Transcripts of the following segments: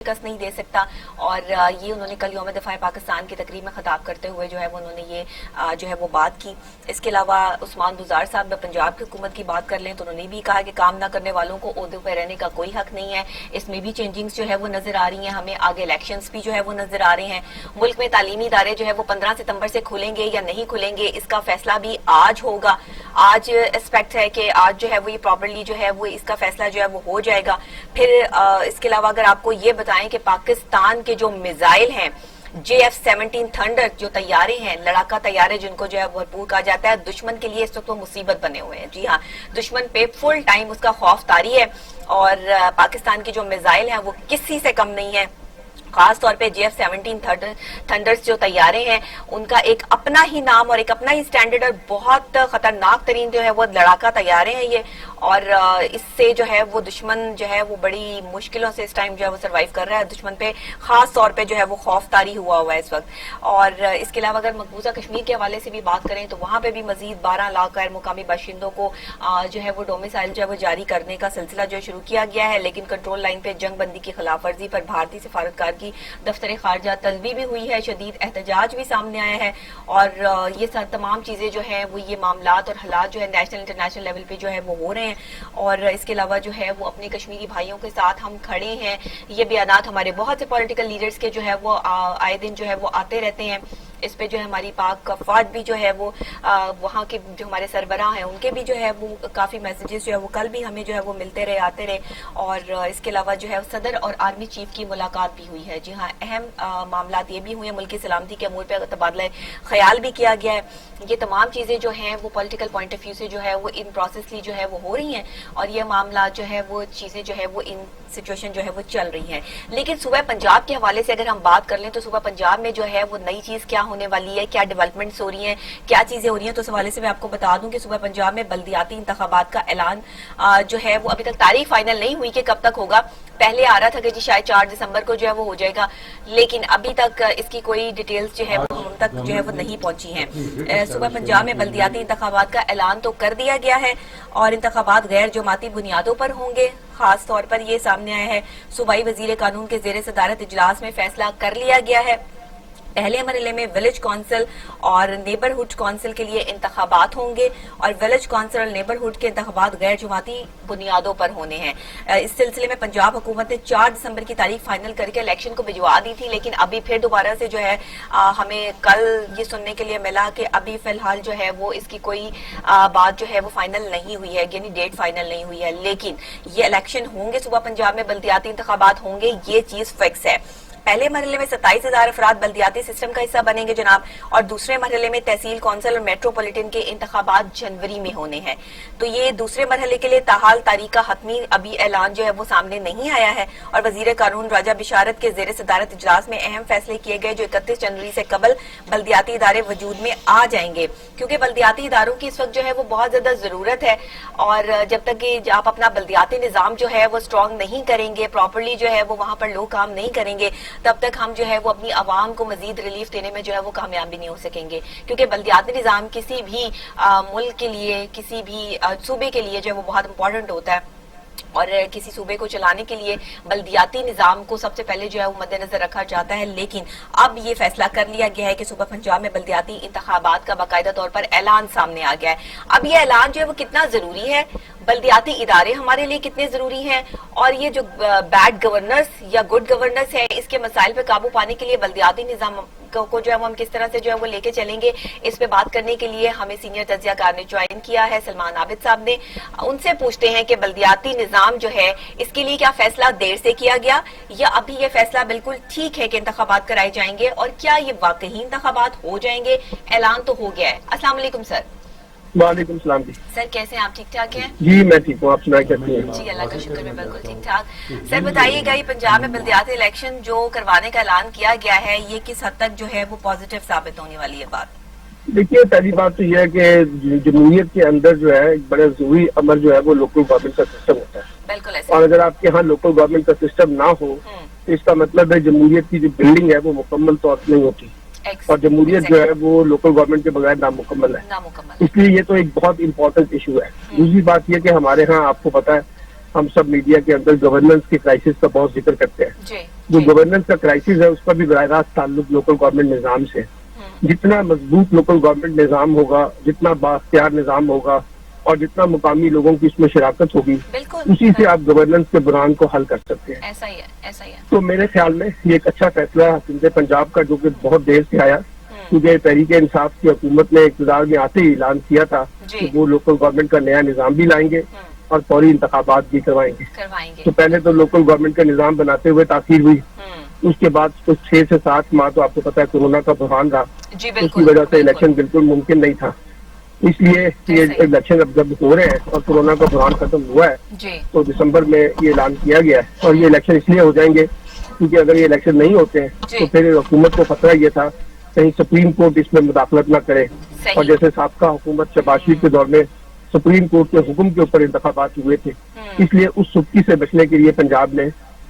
شکست نہیں دے سکتا. اور یہ انہوں نے کل یوم دفاع پاکستان کی تقریب میں خطاب کرتے ہوئے جو ہے وہ انہوں نے یہ جو ہے وہ بات کی. اس کے علاوہ عثمان بزار صاحب پنجاب کی حکومت کی بات کر لیں تو انہوں نے بھی کہا کہ کام نہ کرنے والوں کو عہدوں پہ رہنے کا کوئی حق نہیں ہے. اس میں بھی چینجنگز جو ہے وہ نظر آ رہی ہیں ہمیں, آگے الیکشنز بھی جو ہے وہ نظر آ رہے ہیں. ملک میں تعلیمی ادارے جو ہے وہ 15 ستمبر سے کھلیں گے یا نہیں کھلیں گے, اس کا فیصلہ بھی آج ہوگا. آج ایکسپیکٹ ہے کہ آج جو ہے وہ یہ پراپرلی جو ہے وہ اس کا فیصلہ جو ہے وہ ہو جائے گا. پھر اس کے علاوہ اگر آپ کو یہ بتائیں کہ پاکستان کے جو میزائل ہیں JF-17 تھنڈر, جو طیارے ہیں, لڑاکا طیارے جن کو جو ہے بھرپور کہا جاتا ہے, دشمن کے لیے اس وقت وہ مصیبت بنے ہوئے ہیں. جی ہاں, دشمن پہ فل ٹائم اس کا خوف طاری ہے اور پاکستان کی جو میزائل ہیں وہ کسی سے کم نہیں ہے. خاص طور پہ JF-17 تھنڈرز جو طیارے ہیں ان کا ایک اپنا ہی نام اور ایک اپنا ہی سٹینڈرڈ اور بہت خطرناک ترین جو ہے وہ لڑاکا طیارے ہیں یہ. اور اس سے جو ہے وہ دشمن جو ہے وہ بڑی مشکلوں سے اس ٹائم جو ہے وہ سروائیو کر رہا ہے. دشمن پہ خاص طور پہ جو ہے وہ خوف طاری ہوا ہوا ہے اس وقت. اور اس کے علاوہ اگر مقبوضہ کشمیر کے حوالے سے بھی بات کریں تو وہاں پہ بھی مزید 12 لاکھ غیر مقامی باشندوں کو جو ہے وہ ڈومیسائل جو ہے وہ جاری کرنے کا سلسلہ جو شروع کیا گیا ہے. لیکن کنٹرول لائن پہ جنگ بندی کی خلاف ورزی پر بھارتی سفارتکار کی دفتر خارجہ طلبی بھی ہوئی ہے, شدید احتجاج بھی سامنے آیا ہے. اور یہ تمام چیزیں جو ہیں وہ یہ معاملات اور حالات جو ہے نیشنل انٹرنیشنل لیول پہ جو ہے وہ ہو رہے ہیں. اور اس کے علاوہ جو ہے وہ اپنے کشمیری بھائیوں کے ساتھ ہم کھڑے ہیں, یہ بیانات ہمارے بہت سے پولیٹیکل لیڈرز کے جو ہے وہ آئے دن جو ہے وہ آتے رہتے ہیں. اس پہ جو ہے ہماری پاک افواج بھی جو ہے وہ وہاں کے جو ہمارے سربراہ ہیں ان کے بھی جو ہے وہ کافی میسیجز جو ہے وہ کل بھی ہمیں جو ہے وہ ملتے رہے, آتے رہے. اور اس کے علاوہ جو ہے صدر اور آرمی چیف کی ملاقات بھی ہوئی ہے. جی ہاں, اہم معاملات یہ بھی ہوئے ہیں, ملک کی سلامتی کے امور پہ تبادلہ خیال بھی کیا گیا ہے. یہ تمام چیزیں جو ہیں وہ پولیٹیکل پوائنٹ آف ویو سے جو ہے وہ ان پروسیسلی جو ہے وہ ہو رہی ہیں اور یہ معاملات جو ہے وہ چیزیں جو ہے وہ ان سچویشن جو ہے وہ چل رہی ہیں. لیکن صوبہ پنجاب کے حوالے سے اگر ہم بات کر لیں تو صوبہ پنجاب میں جو ہے وہ نئی چیز کیا ہونے والی ہے, کیا ڈیولپمنٹس ہو رہی ہیں, کیا چیزیں ہو رہی ہیں, تو اس حوالے سے میں آپ کو بتا دوں کہ صوبہ پنجاب میں بلدیاتی انتخابات کا اعلان جو ہے وہ ابھی تک تاریخ فائنل نہیں ہوئی کہ کب تک ہوگا. پہلے آ رہا تھا کہ جی شاید 4 دسمبر کو جو ہے وہ ہو جائے گا, لیکن ابھی تک اس کی کوئی ڈیٹیلز جو ہے وہ ہم تک جو ہے وہ نہیں پہنچی ہیں. صوبہ پنجاب میں بلدیاتی انتخابات کا اعلان تو کر دیا گیا ہے اور انتخابات غیر جماعتی بنیادوں پر ہوں گے. خاص طور پر یہ سامنے آیا ہے, صوبائی وزیر قانون کے زیر صدارت اجلاس میں فیصلہ کر لیا گیا ہے. پہلے مرحلے میں ولیج کونسل اور نیبرہڈ کونسل کے لیے انتخابات ہوں گے اور ولیج کونسل اور نیبرہڈ کے انتخابات غیر جماعتی بنیادوں پر ہونے ہیں. اس سلسلے میں پنجاب حکومت نے 4 دسمبر کی تاریخ فائنل کر کے الیکشن کو بھجوا دی تھی, لیکن ابھی پھر دوبارہ سے جو ہے ہمیں کل یہ سننے کے لیے ملا کہ ابھی فی الحال جو ہے وہ اس کی کوئی بات جو ہے وہ فائنل نہیں ہوئی ہے, یعنی ڈیٹ فائنل نہیں ہوئی ہے. لیکن یہ الیکشن ہوں گے, صوبہ پنجاب میں بلدیاتی انتخابات ہوں گے, یہ چیز فکس ہے. پہلے مرحلے میں 27,000 افراد بلدیاتی سسٹم کا حصہ بنیں گے جناب, اور دوسرے مرحلے میں تحصیل کونسل اور میٹروپولیٹن کے انتخابات جنوری میں ہونے ہیں. تو یہ دوسرے مرحلے کے لیے تاحال تاریخ کا حتمی ابھی اعلان جو ہے وہ سامنے نہیں آیا ہے. اور وزیر قانون راجہ بشارت کے زیر صدارت اجلاس میں اہم فیصلے کیے گئے جو 31 جنوری سے قبل بلدیاتی ادارے وجود میں آ جائیں گے, کیونکہ بلدیاتی اداروں کی اس وقت جو ہے وہ بہت زیادہ ضرورت ہے. اور جب تک کہ آپ اپنا بلدیاتی نظام جو ہے وہ اسٹرانگ نہیں کریں گے, پراپرلی جو ہے وہ وہاں پر لوگ کام نہیں کریں گے, تب تک ہم جو ہے وہ اپنی عوام کو مزید ریلیف دینے میں جو ہے وہ کامیاب بھی نہیں ہو سکیں گے. کیونکہ بلدیاتی نظام کسی بھی ملک کے لیے, کسی بھی صوبے کے لیے جو ہے وہ بہت امپورٹنٹ ہوتا ہے. اور کسی صوبے کو چلانے کے لیے بلدیاتی نظام کو سب سے پہلے جو ہے وہ مد نظر رکھا جاتا ہے. لیکن اب یہ فیصلہ کر لیا گیا ہے کہ صوبہ پنجاب میں بلدیاتی انتخابات کا باقاعدہ طور پر اعلان سامنے آ گیا ہے. اب یہ اعلان جو ہے وہ کتنا ضروری ہے, بلدیاتی ادارے ہمارے لیے کتنے ضروری ہیں, اور یہ جو بیڈ گورننس یا گڈ گورننس ہے اس کے مسائل پہ قابو پانے کے لیے بلدیاتی نظام کو جو ہے ہم کس طرح سے جو ہے وہ لے کے چلیں گے, اس پہ بات کرنے کے لیے ہمیں سینئر تجزیہ کار نے جوائن کیا ہے, سلمان عابد صاحب نے. ان سے پوچھتے ہیں کہ بلدیاتی نظام جو ہے اس کے لیے کیا فیصلہ دیر سے کیا گیا یا ابھی یہ فیصلہ بالکل ٹھیک ہے کہ انتخابات کرائے جائیں گے, اور کیا یہ واقعی انتخابات ہو جائیں گے؟ اعلان تو ہو گیا ہے. السلام علیکم سر. وعلیکم السلام جی. سر کیسے ہیں آپ, ٹھیک ٹھاک ہیں؟ جی میں ٹھیک ہوں, آپ سنائیں کیسی ہیں؟ جی اللہ کا شکر میں بالکل ٹھیک ٹھاک. سر بتائیے گا, یہ پنجاب میں بلدیاتی الیکشن جو کروانے کا اعلان کیا گیا ہے یہ کس حد تک جو ہے وہ پازیٹیو ثابت ہونے والی ہے بات؟ دیکھیے, پہلی بات تو یہ ہے کہ جمہوریت کے اندر جو ہے ایک بڑا ضروری امر جو ہے وہ لوکل گورنمنٹ کا سسٹم ہوتا ہے. بالکل ایسے. اور اگر آپ کے ہاں لوکل گورنمنٹ کا سسٹم نہ ہو تو اس کا مطلب ہے جمہوریت کی جو بلڈنگ ہے وہ مکمل طور پر نہیں ہوتی, اور جمہوریت جو ہے وہ لوکل گورنمنٹ کے بغیر نامکمل ہے. اس لیے یہ تو ایک بہت امپورٹنٹ ایشو ہے. دوسری بات یہ کہ ہمارے ہاں آپ کو پتا ہے ہم سب میڈیا کے اندر گورننس کے کرائسس کا بہت ذکر کرتے ہیں. جو گورننس کا کرائسس ہے اس کا بھی براہ راست تعلق لوکل گورنمنٹ نظام سے. جتنا مضبوط لوکل گورنمنٹ نظام ہوگا، جتنا بااختیار نظام ہوگا اور جتنا مقامی لوگوں کی اس میں شراکت ہوگی، اسی سے آپ گورننس کے بحران کو حل کر سکتے ہیں. ایسا ہی ہے. تو میرے خیال میں یہ ایک اچھا فیصلہ ہے حکومت پنجاب کا، جو کہ بہت دیر سے آیا، کیونکہ تحریک انصاف کی حکومت نے اقتدار میں آتے ہی اعلان کیا تھا کہ وہ لوکل گورنمنٹ کا نیا نظام بھی لائیں گے اور فوری انتخابات بھی کروائیں گے. تو پہلے تو لوکل گورنمنٹ کا نظام بناتے ہوئے تاخیر ہوئی، اس کے بعد کچھ 6 سے 7 ماہ تو آپ کو پتا ہے کورونا کا بحران رہا، اس کی وجہ سے الیکشن بالکل ممکن نہیں تھا. اس لیے یہ الیکشن اب جب ہو رہے ہیں اور کورونا کا بحران ختم ہوا ہے تو دسمبر میں یہ اعلان کیا گیا ہے. اور یہ الیکشن اس لیے ہو جائیں گے کیونکہ اگر یہ الیکشن نہیں ہوتے ہیں تو پھر حکومت کو خطرہ یہ تھا کہیں سپریم کورٹ اس میں مداخلت نہ کرے. اور جیسے سابقہ حکومت شہباز شریف کے دور میں سپریم کورٹ کے حکم کے اوپر انتخابات ہوئے تھے، اس لیے اس سختی سے بچنے کے لیے پنجاب نے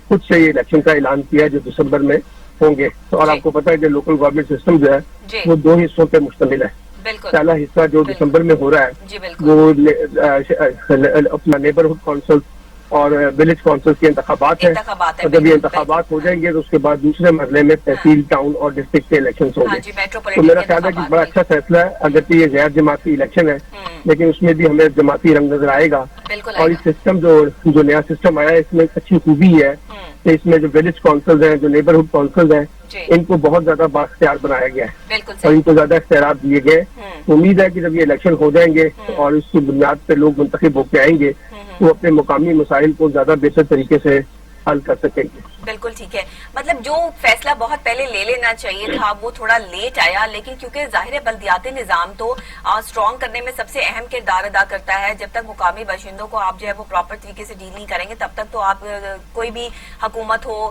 خود سے یہ الیکشن کا اعلان کیا جو دسمبر میں ہوں گے. اور آپ کو پتا ہے کہ لوکل گورنمنٹ سسٹم جو ہے وہ 2 حصوں پہ مشتمل ہے. پہلا حصہ جو دسمبر میں ہو رہا ہے وہ اپنا نیبرہڈ کونسل اور ولیج کونسل کے انتخابات ہیں. اور جب یہ انتخابات ہو جائیں گے تو اس کے بعد دوسرے مرحلے میں تحصیل، ٹاؤن اور ڈسٹرکٹ کے الیکشن ہوں گے. تو میرا خیال ہے کہ بڑا اچھا فیصلہ ہے. اگرچہ یہ غیر جماعتی الیکشن ہے لیکن اس میں بھی ہمیں جماعتی رنگ نظر آئے گا. اور اس سسٹم جو نیا سسٹم آیا ہے اس میں ایک اچھی خوبی ہے کہ اس میں جو ولیج کونسل ہیں، جو نیبرہڈ کونسل ہیں، ان کو بہت زیادہ بااختیار بنایا گیا ہے اور ان کو زیادہ اختیارات دیے گئے. امید ہے کہ جب یہ الیکشن ہو جائیں گے اور اس کی بنیاد پہ لوگ منتخب ہو کے آئیں گے تو اپنے مقامی مسائل کو زیادہ بہتر طریقے سے حل کر سکیں گے. بالکل ٹھیک ہے. مطلب جو فیصلہ بہت پہلے لے لینا چاہیے تھا وہ تھوڑا لیٹ آیا، لیکن کیونکہ ظاہر بلدیاتی نظام تو اسٹرانگ کرنے میں سب سے اہم کردار ادا کرتا ہے. جب تک مقامی باشندوں کو آپ جو ہے وہ پراپر طریقے سے ڈیل نہیں کریں گے تب تک تو آپ کوئی بھی حکومت ہو،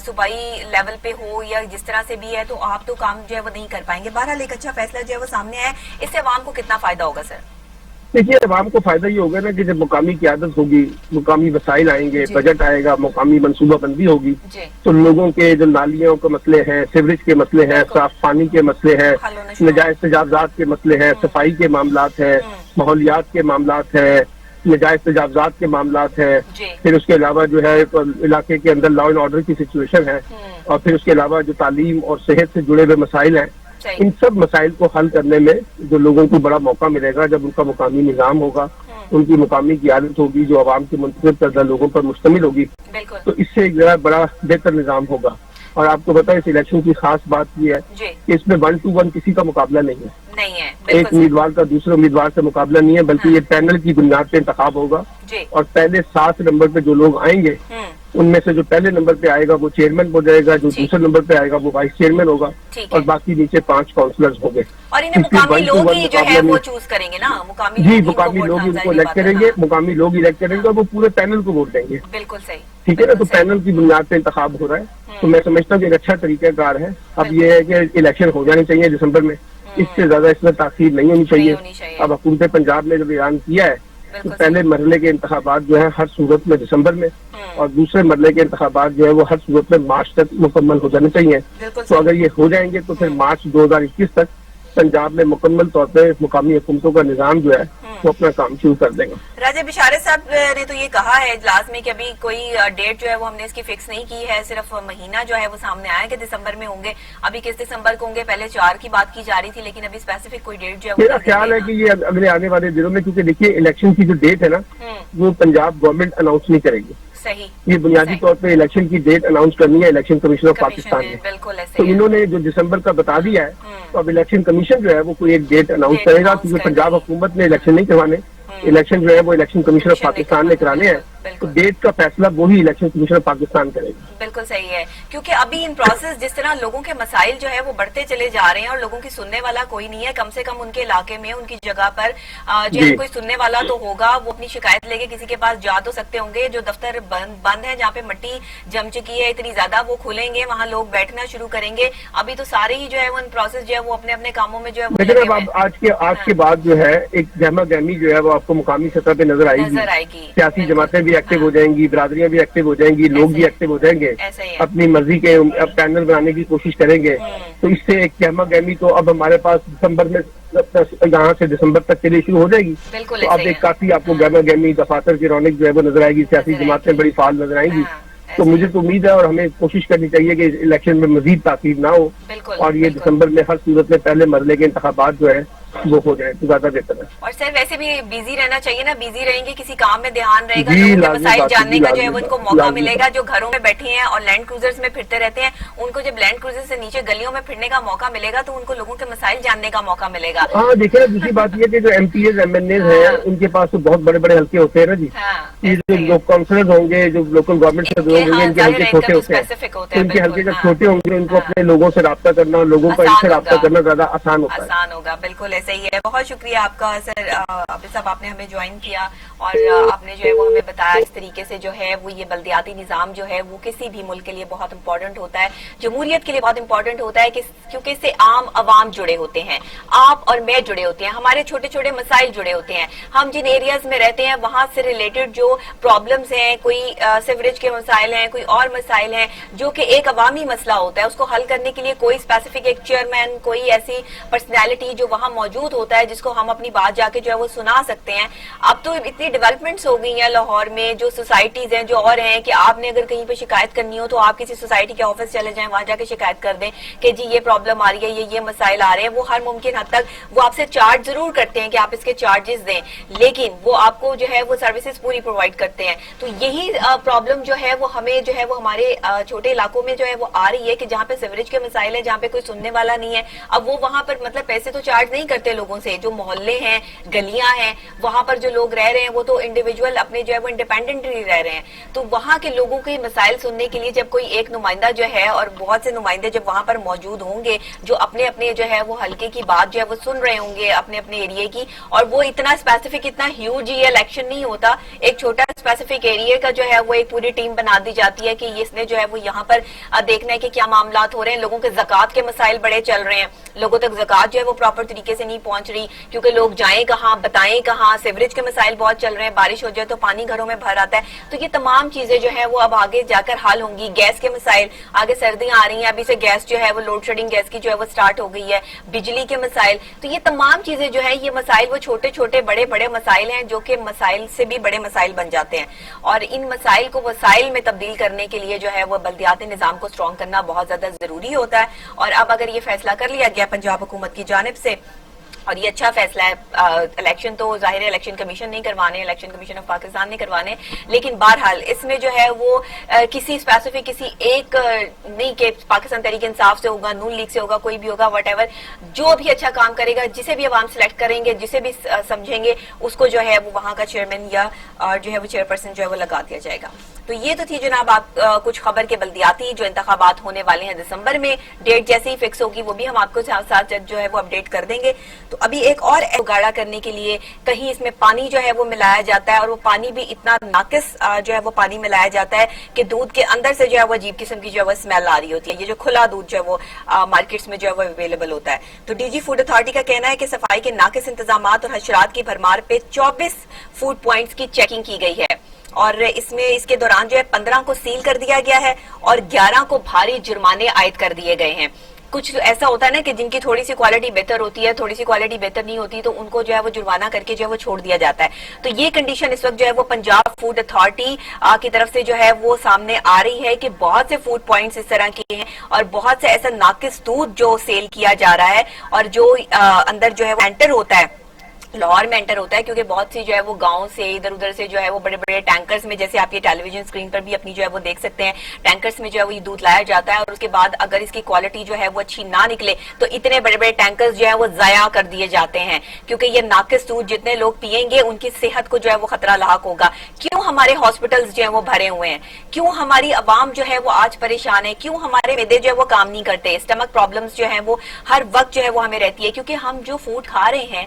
صوبائی لیول پہ ہو یا جس طرح سے بھی ہے، تو آپ تو کام جو ہے وہ نہیں کر پائیں گے. بہرحال ایک اچھا فیصلہ جو ہے وہ سامنے آیا، اس سے عوام کو کتنا فائدہ ہوگا سر؟ دیکھیے عوام کو فائدہ یہ ہوگا نا کہ جب مقامی قیادت ہوگی، مقامی وسائل آئیں گے، بجٹ آئے گا، مقامی منصوبہ بندی ہوگی تو لوگوں کے جو نالیوں کے مسئلے ہیں، سیوریج کے مسئلے ہیں، صاف پانی کے مسئلے ہیں، نجائز تجاوزات کے مسئلے ہیں، صفائی کے معاملات ہیں، ماحولیات کے معاملات ہیں، نجائز تجاوزات کے معاملات ہیں، پھر اس کے علاوہ جو ہے علاقے کے اندر لا اینڈ آرڈر کی سچویشن ہے، اور پھر اس کے علاوہ جو تعلیم اور صحت سے جڑے ہوئے مسائل ہیں، ان سب مسائل کو حل کرنے میں جو لوگوں کو بڑا موقع ملے گا جب ان کا مقامی نظام ہوگا، ان کی مقامی قیادت ہوگی جو عوام کے منتخب کردہ لوگوں پر مشتمل ہوگی، تو اس سے ایک بڑا بہتر نظام ہوگا. اور آپ کو پتا ہے اس الیکشن کی خاص بات یہ ہے کہ اس میں 1 to 1 کسی کا مقابلہ نہیں ہے. ایک امیدوار کا دوسرے امیدوار سے مقابلہ نہیں ہے، بلکہ یہ پینل کی بنیاد پہ انتخاب ہوگا. اور پہلے 7 نمبر پہ جو لوگ آئیں گے ان میں سے جو پہلے نمبر پہ آئے گا وہ چیئرمین ہو جائے گا، جو دوسرے نمبر پہ آئے گا وہ وائس چیئرمین ہوگا، اور باقی نیچے 5 کاؤنسلرز ہوں گے. اور انہیں مقامی لوگ ہی جو ہے وہ چوز کریں گے نا، مقامی لوگ ان کو الیکٹ کریں گے، مقامی لوگ الیکٹ کریں گے اور وہ پورے پینل کو ووٹ دیں گے. بالکل صحیح، ٹھیک ہے نا. تو پینل کی بنیاد پہ انتخاب ہو رہا ہے تو میں سمجھتا ہوں کہ ایک اچھا طریقہ کار ہے. اب یہ ہے کہ الیکشن ہو جانے چاہیے دسمبر میں، اس سے زیادہ اس میں تاخیر نہیں ہونی چاہیے. اب حکومت پنجاب نے جب اعلان کیا ہے تو پہلے مرحلے کے انتخابات جو ہیں ہر صورت میں دسمبر میں، اور دوسرے مرحلے کے انتخابات جو ہے وہ ہر صورت میں مارچ تک مکمل ہو جانے چاہیے. تو اگر یہ ہو جائیں گے تو پھر مارچ 2021 تک پنجاب میں مکمل طور پہ مقامی حکومتوں کا نظام جو ہے وہ اپنا کام شروع کر دیں گا. راجہ بشارت صاحب نے تو یہ کہا ہے اجلاس میں کہ ابھی کوئی ڈیٹ جو ہے وہ ہم نے اس کی فکس نہیں کی ہے، صرف مہینہ جو ہے وہ سامنے آیا کہ دسمبر میں ہوں گے. ابھی کس دسمبر کو ہوں گے؟ پہلے 4 کی بات کی جا رہی تھی لیکن ابھی اسپیسیفک کوئی ڈیٹ جو ہے میرا خیال ہے کہ یہ اگلے آنے والے دنوں میں، کیونکہ دیکھیے الیکشن کی جو ڈیٹ ہے نا وہ پنجاب گورنمنٹ اناؤنس نہیں کرے گی. یہ بنیادی طور پہ الیکشن کی ڈیٹ اناؤنس کرنی ہے الیکشن کمیشن آف پاکستان نے. تو انہوں نے جو دسمبر کا بتا دیا ہے تو اب الیکشن کمیشن جو ہے وہ کوئی ایک ڈیٹ اناؤنس کرے گا، کیونکہ پنجاب حکومت نے الیکشن نہیں کروانے، الیکشن جو ہے وہ الیکشن کمیشن آف پاکستان نے کرانے ہیں. تو ڈیٹ کا فیصلہ وہی الیکشن کمیشن آف پاکستان کرے گا. بالکل صحیح ہے، کیونکہ ابھی ان پروسیس جس طرح لوگوں کے مسائل جو ہے وہ بڑھتے چلے جا رہے ہیں اور لوگوں کی سننے والا کوئی نہیں ہے. کم سے کم ان کے علاقے میں، ان کی جگہ پر جو ہے کوئی سننے والا تو ہوگا، وہ اپنی شکایت لے کے کسی کے پاس جا تو سکتے ہوں گے. جو دفتر بند ہے، جہاں پہ مٹی جم چکی ہے اتنی زیادہ، وہ کھلیں گے، وہاں لوگ بیٹھنا شروع کریں گے. ابھی تو سارے ہی جو ہے وہ ان پروسیس جو ہے وہ اپنے اپنے کاموں میں جو ہے لیکن اب آج کے بعد جو ہے ایک گہما گہمی جو ہے وہ آپ کو مقامی سطح پہ نظر آئے گی. سیاسی جماعتیں بھی ایکٹیو ہو جائیں گی, برادریاں بھی ایکٹیو ہو جائیں گی, لوگ بھی ایکٹیو ہو جائیں گے, اپنی مرضی کے پینل بنانے کی کوشش کریں گے. تو اس سے ایک گہما گہمی تو اب ہمارے پاس دسمبر میں یہاں سے دسمبر تک کے لیے شروع ہو جائے گی. تو اب ایک کافی آپ کو گہما گہمی دفاتر کی رونق جو ہے وہ نظر آئے گی, سیاسی جماعتیں بڑی فعال نظر آئیں گی. تو مجھے تو امید ہے اور ہمیں کوشش کرنی چاہیے کہ الیکشن میں مزید تاخیر نہ ہو اور یہ دسمبر میں ہر صورت میں پہلے مرحلے کے انتخابات جو ہے وہ ہو جائے تو زیادہ بہتر ہے. اور سر ویسے بھی بیزی رہنا چاہیے نا, بیزی رہیں گے, کسی کام میں دھیان رہے گا, لوگوں کے مسائل جاننے کا جو ہے وہ ان کو موقع ملے گا. جو گھروں میں بیٹھے ہیں اور لینڈ کروزرز میں پھرتے رہتے ہیں, ان کو جب لینڈ کروزر سے نیچے گلیوں میں پھرنے کا موقع ملے گا تو ان کو لوگوں کے مسائل جاننے کا موقع ملے گا. ہاں دیکھیں دوسری بات یہ کہ جو MPs MNAs ہیں ان کے پاس تو بہت بڑے بڑے حلقے ہوتے ہیں نا جی. جو کاؤنسلر ہوں گے, جو لوکل گورنمنٹ سے لوگ ہوں گے, ان کے حلقے چھوٹے ہوتے ہیں. ان کے حلقے جب چھوٹے ہوں گے ان کو اپنے لوگوں سے رابطہ کرنا, لوگوں کا ان سے رابطہ کرنا زیادہ آسان ہوتا ہے. آسان ہوگا, بالکل ایسا ہی ہے. بہت شکریہ آپ کا سر عابد صاحب, آپ نے ہمیں جوائن کیا اور آپ نے جو ہے وہ ہمیں بتایا اس طریقے سے جو ہے وہ یہ بلدیاتی نظام جو ہے وہ کسی بھی ملک کے لیے بہت امپورٹنٹ ہوتا ہے, جمہوریت کے لیے بہت امپورٹنٹ ہوتا ہے کیونکہ اس سے عام عوام جڑے ہوتے ہیں, آپ اور میں جڑے ہوتے ہیں, ہمارے چھوٹے چھوٹے مسائل جڑے ہوتے ہیں. ہم جن ایریاز میں رہتے ہیں وہاں سے ریلیٹڈ جو پرابلمز ہیں, کوئی سیوریج کے مسائل ہیں, کوئی اور مسائل ہیں جو کہ ایک عوامی مسئلہ ہوتا ہے, اس کو حل کرنے کے لیے کوئی اسپیسیفک ایک چیئرمین, کوئی ایسی پرسنالٹی جو وہاں موجود ہوتا ہے جس کو ہم اپنی بات جا کے جو ہے وہ سنا سکتے ہیں. اب تو اتنی ڈیولپمنٹس ہو گئی ہیں لاہور میں, جو سوسائٹیز ہیں جو اور ہیں کہ آپ نے اگر کہیں پہ شکایت کرنی ہو تو آپ کسی سوسائٹی کے آفس چلے جائیں, وہاں جا کے شکایت کر دیں کہ جی یہ پرابلم آ رہی ہے, یہ مسائل آ رہے ہیں. وہ ہر ممکن حد تک وہ آپ سے چارج ضرور کرتے ہیں کہ آپ اس کے چارجز دیں, لیکن وہ آپ کو جو ہے وہ سروسز پوری پرووائڈ کرتے ہیں. تو یہی پرابلم جو ہے وہ ہمیں جو ہے وہ ہمارے چھوٹے علاقوں میں جو ہے وہ آ رہی ہے کہ جہاں پہ سیوریج کے مسائل ہیں, جہاں پہ کوئی سننے والا نہیں ہے. اب وہ وہاں پر مطلب پیسے تو چارج نہیں کرتے لوگوں سے, جو محلے ہیں, گلیاں ہیں, وہاں پر جو لوگ رہ رہے ہیں وہ تو انڈیویجول اپنے جو ہے وہ انڈیپینڈنٹلی رہ رہے ہیں. تو وہاں کے لوگوں کے مسائل سننے کے لیے جب کوئی ایک نمائندہ جو ہے, اور بہت سے نمائندے جب وہاں پر موجود ہوں گے جو اپنے اپنے جو ہے وہ حلقے کی بات جو ہے وہ سن رہے ہوں گے, اپنے اپنے ایریے کی, اور وہ اتنا اسپیسیفک, اتنا ہیوج یہ الیکشن نہیں ہوتا, ایک چھوٹا اسپیسیفک ایریے کا جو ہے وہ ایک پوری ٹیم بنا دی جاتی ہے کہ اس نے جو ہے وہ یہاں پر دیکھنا ہے کہ کیا معاملات ہو رہے ہیں. لوگوں کے زکوٰۃ کے مسائل بڑے چل رہے ہیں, لوگوں تک زکوٰۃ جو ہے وہ پراپر طریقے سے نہیں پہنچ رہی کیونکہ لوگ جائیں کہاں, بتائیں کہاں. سیوریج کے مسائل بہت چل رہے ہیں, بارش ہو جائے تو پانی گھروں میں بھر آتا ہے. تو یہ تمام چیزیں جو ہے وہ اب آگے جا کر حل ہوں گی. گیس کے مسائل, آگے سردیاں آ رہی ہیں, ابھی سے گیس جو ہے وہ لوڈ شیڈنگ گیس کی جو ہے وہ سٹارٹ ہو گئی ہے. بجلی کے مسائل, تو یہ تمام چیزیں جو ہے یہ مسائل وہ چھوٹے چھوٹے بڑے بڑے مسائل ہیں جو کہ مسائل سے بھی بڑے مسائل بن جاتے ہیں. اور ان مسائل کو وسائل میں تبدیل کرنے کے لیے جو ہے وہ بلدیاتی نظام کو سٹرونگ کرنا بہت زیادہ ضروری ہوتا ہے. اور اب اگر یہ فیصلہ کر لیا گیا پنجاب حکومت کی جانب سے, اور یہ اچھا فیصلہ ہے, الیکشن تو ظاہر ہے الیکشن کمیشن نہیں کروانے, الیکشن کمیشن آف پاکستان نہیں کروانے, لیکن بہرحال اس میں جو ہے وہ کسی اسپیسیفک کسی ایک نہیں کہ پاکستان تحریک انصاف سے ہوگا, نون لیگ سے ہوگا, کوئی بھی ہوگا, وٹ ایور, جو بھی اچھا کام کرے گا, جسے بھی عوام سلیکٹ کریں گے, جسے بھی سمجھیں گے, اس کو جو ہے وہ وہاں کا چیئرمین یا جو ہے وہ چیئرپرسن جو ہے وہ لگا دیا جائے گا. تو یہ تو تھی جناب آپ کچھ خبر کے بلدیاتی جو انتخابات ہونے والے ہیں دسمبر میں, ڈیٹ جیسے ہی فکس ہوگی وہ بھی ہم آپ کو ساتھ جو ہے وہ اپڈیٹ کر دیں گے. تو ابھی ایک اور گاڑا کرنے کے لیے کہیں اس میں پانی جو ہے وہ ملایا جاتا ہے, اور وہ پانی بھی اتنا ناقص جو ہے وہ پانی ملایا جاتا ہے کہ دودھ کے اندر سے جو ہے وہ عجیب قسم کی جو ہے وہ اسمیل آ رہی ہوتی ہے. یہ جو کھلا دودھ جو ہے وہ مارکیٹس میں جو ہے وہ اویلیبل ہوتا ہے. تو ڈی جی فوڈ اتھارٹی کا کہنا ہے کہ صفائی کے ناقص انتظامات اور حشرات کی بھرمار پہ 24 فوڈ پوائنٹس کی چیکنگ کی گئی ہے, اور اس کے دوران جو ہے 15 کو سیل کر دیا گیا ہے اور 11 کو بھاری جرمانے عائد کر دیے گئے ہیں. کچھ ایسا ہوتا ہے نا کہ جن کی تھوڑی سی کوالٹی بہتر ہوتی ہے, تھوڑی سی کوالٹی بہتر نہیں ہوتی, تو ان کو جو ہے وہ جرمانہ کر کے جو ہے وہ چھوڑ دیا جاتا ہے. تو یہ کنڈیشن اس وقت جو ہے وہ پنجاب فوڈ اتھارٹی کی طرف سے جو ہے وہ سامنے آ رہی ہے کہ بہت سے فوڈ پوائنٹس اس طرح کے ہیں, اور بہت سے ایسا ناقص دودھ جو سیل کیا جا رہا ہے, اور جو اندر جو ہے وہ انٹر ہوتا ہے, لاہور میں انٹر ہوتا ہے, کیونکہ بہت سی جو ہے وہ گاؤں سے ادھر ادھر سے جو ہے وہ بڑے بڑے ٹینکرز میں, جیسے آپ یہ ٹیلی ویژن اسکرین پر بھی اپنی جو ہے وہ دیکھ سکتے ہیں, ٹینکرز میں جو ہے وہ یہ دودھ لایا جاتا ہے, اور اس کے بعد اگر اس کی کوالٹی جو ہے وہ اچھی نہ نکلے تو اتنے بڑے بڑے ٹینکرز جو ہے وہ ضائع کر دیے جاتے ہیں, کیونکہ یہ ناقص دودھ جتنے لوگ پیئیں گے ان کی صحت کو جو ہے وہ خطرہ لاحق ہوگا. کیوں ہمارے ہاسپٹلز جو ہیں وہ بھرے ہوئے ہیں, کیوں ہماری عوام جو ہے وہ آج پریشان ہے, کیوں ہمارے معدے جو ہے وہ کام نہیں کرتے, اسٹمک پرابلمز جو ہیں وہ ہر وقت جو ہے وہ ہمیں رہتی ہے, کیونکہ ہم جو فوڈ کھا رہے ہیں,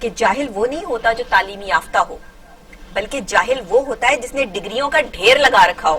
کہ جاہل وہ نہیں ہوتا جو تعلیمی یافتہ ہو، بلکہ جاہل وہ ہوتا ہے جس نے ڈگریوں کا ڈھیر لگا رکھا ہو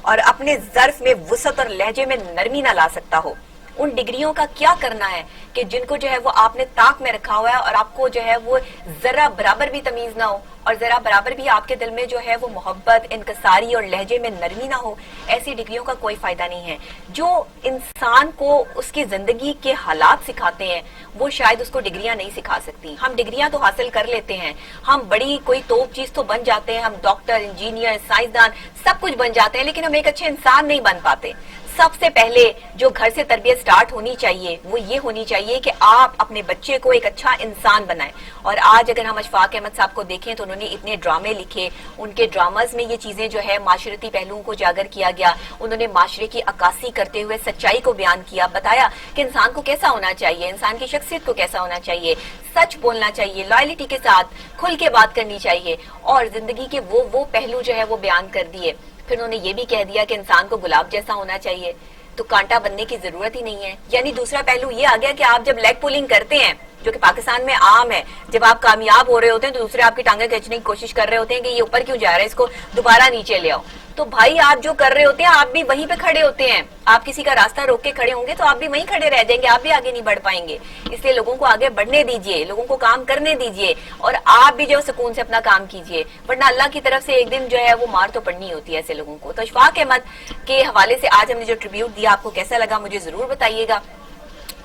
اور اپنے ظرف میں وسعت اور لہجے میں نرمی نہ لا سکتا ہو۔ ان ڈگریوں کا کیا کرنا ہے کہ جن کو جو ہے وہ آپ نے طاق میں رکھا ہوا ہے اور آپ کو جو ہے وہ ذرا برابر بھی تمیز نہ ہو اور ذرا برابر بھی آپ کے دل میں جو ہے وہ محبت، انکساری اور لہجے میں نرمی نہ ہو، ایسی ڈگریوں کا کوئی فائدہ نہیں ہے۔ جو انسان کو اس کی زندگی کے حالات سکھاتے ہیں وہ شاید اس کو ڈگریاں نہیں سکھا سکتی۔ ہم ڈگریاں تو حاصل کر لیتے ہیں، ہم بڑی کوئی توپ چیز تو بن جاتے ہیں، ہم ڈاکٹر، انجینئر، سائنسدان سب کچھ بن جاتے ہیں، لیکن ہم ایک اچھے انسان نہیں بن پاتے۔ سب سے پہلے جو گھر سے تربیت سٹارٹ ہونی چاہیے وہ یہ ہونی چاہیے کہ آپ اپنے بچے کو ایک اچھا انسان بنائیں۔ اور آج اگر ہم اشفاق احمد صاحب کو دیکھیں تو انہوں نے اتنے ڈرامے لکھے، ان کے ڈراماز میں یہ چیزیں جو ہے معاشرتی پہلوؤں کو اجاگر کیا گیا، انہوں نے معاشرے کی عکاسی کرتے ہوئے سچائی کو بیان کیا، بتایا کہ انسان کو کیسا ہونا چاہیے، انسان کی شخصیت کو کیسا ہونا چاہیے، سچ بولنا چاہیے، لائلٹی کے ساتھ کھل کے بات کرنی چاہیے، اور زندگی کے وہ پہلو جو ہے وہ بیان کر دیے۔ پھر انہوں نے یہ بھی کہہ دیا کہ انسان کو گلاب جیسا ہونا چاہیے، تو کانٹا بننے کی ضرورت ہی نہیں ہے۔ یعنی دوسرا پہلو یہ آ گیا کہ آپ جب لیگ پولنگ کرتے ہیں، جو کہ پاکستان میں عام ہے، جب آپ کامیاب ہو رہے ہوتے ہیں تو دوسرے آپ کی ٹانگیں کھینچنے کی کوشش کر رہے ہوتے ہیں کہ یہ اوپر کیوں جا رہا ہے، اس کو دوبارہ نیچے لے آؤ۔ تو بھائی آپ جو کر رہے ہوتے ہیں آپ بھی وہیں پہ کھڑے ہوتے ہیں، آپ کسی کا راستہ روک کے کھڑے ہوں گے تو آپ بھی وہیں کھڑے رہ جائیں گے، آپ بھی آگے نہیں بڑھ پائیں گے۔ اس لیے لوگوں کو آگے بڑھنے دیجئے، لوگوں کو کام کرنے دیجئے، اور آپ بھی جو سکون سے اپنا کام کیجئے، ورنہ اللہ کی طرف سے ایک دن جو ہے وہ مار تو پڑنی ہوتی ہے ایسے لوگوں کو۔ تو اشفاق احمد کے حوالے سے آج ہم نے جو ٹریبیوٹ دیا آپ کو کیسا لگا مجھے ضرور بتائیے گا،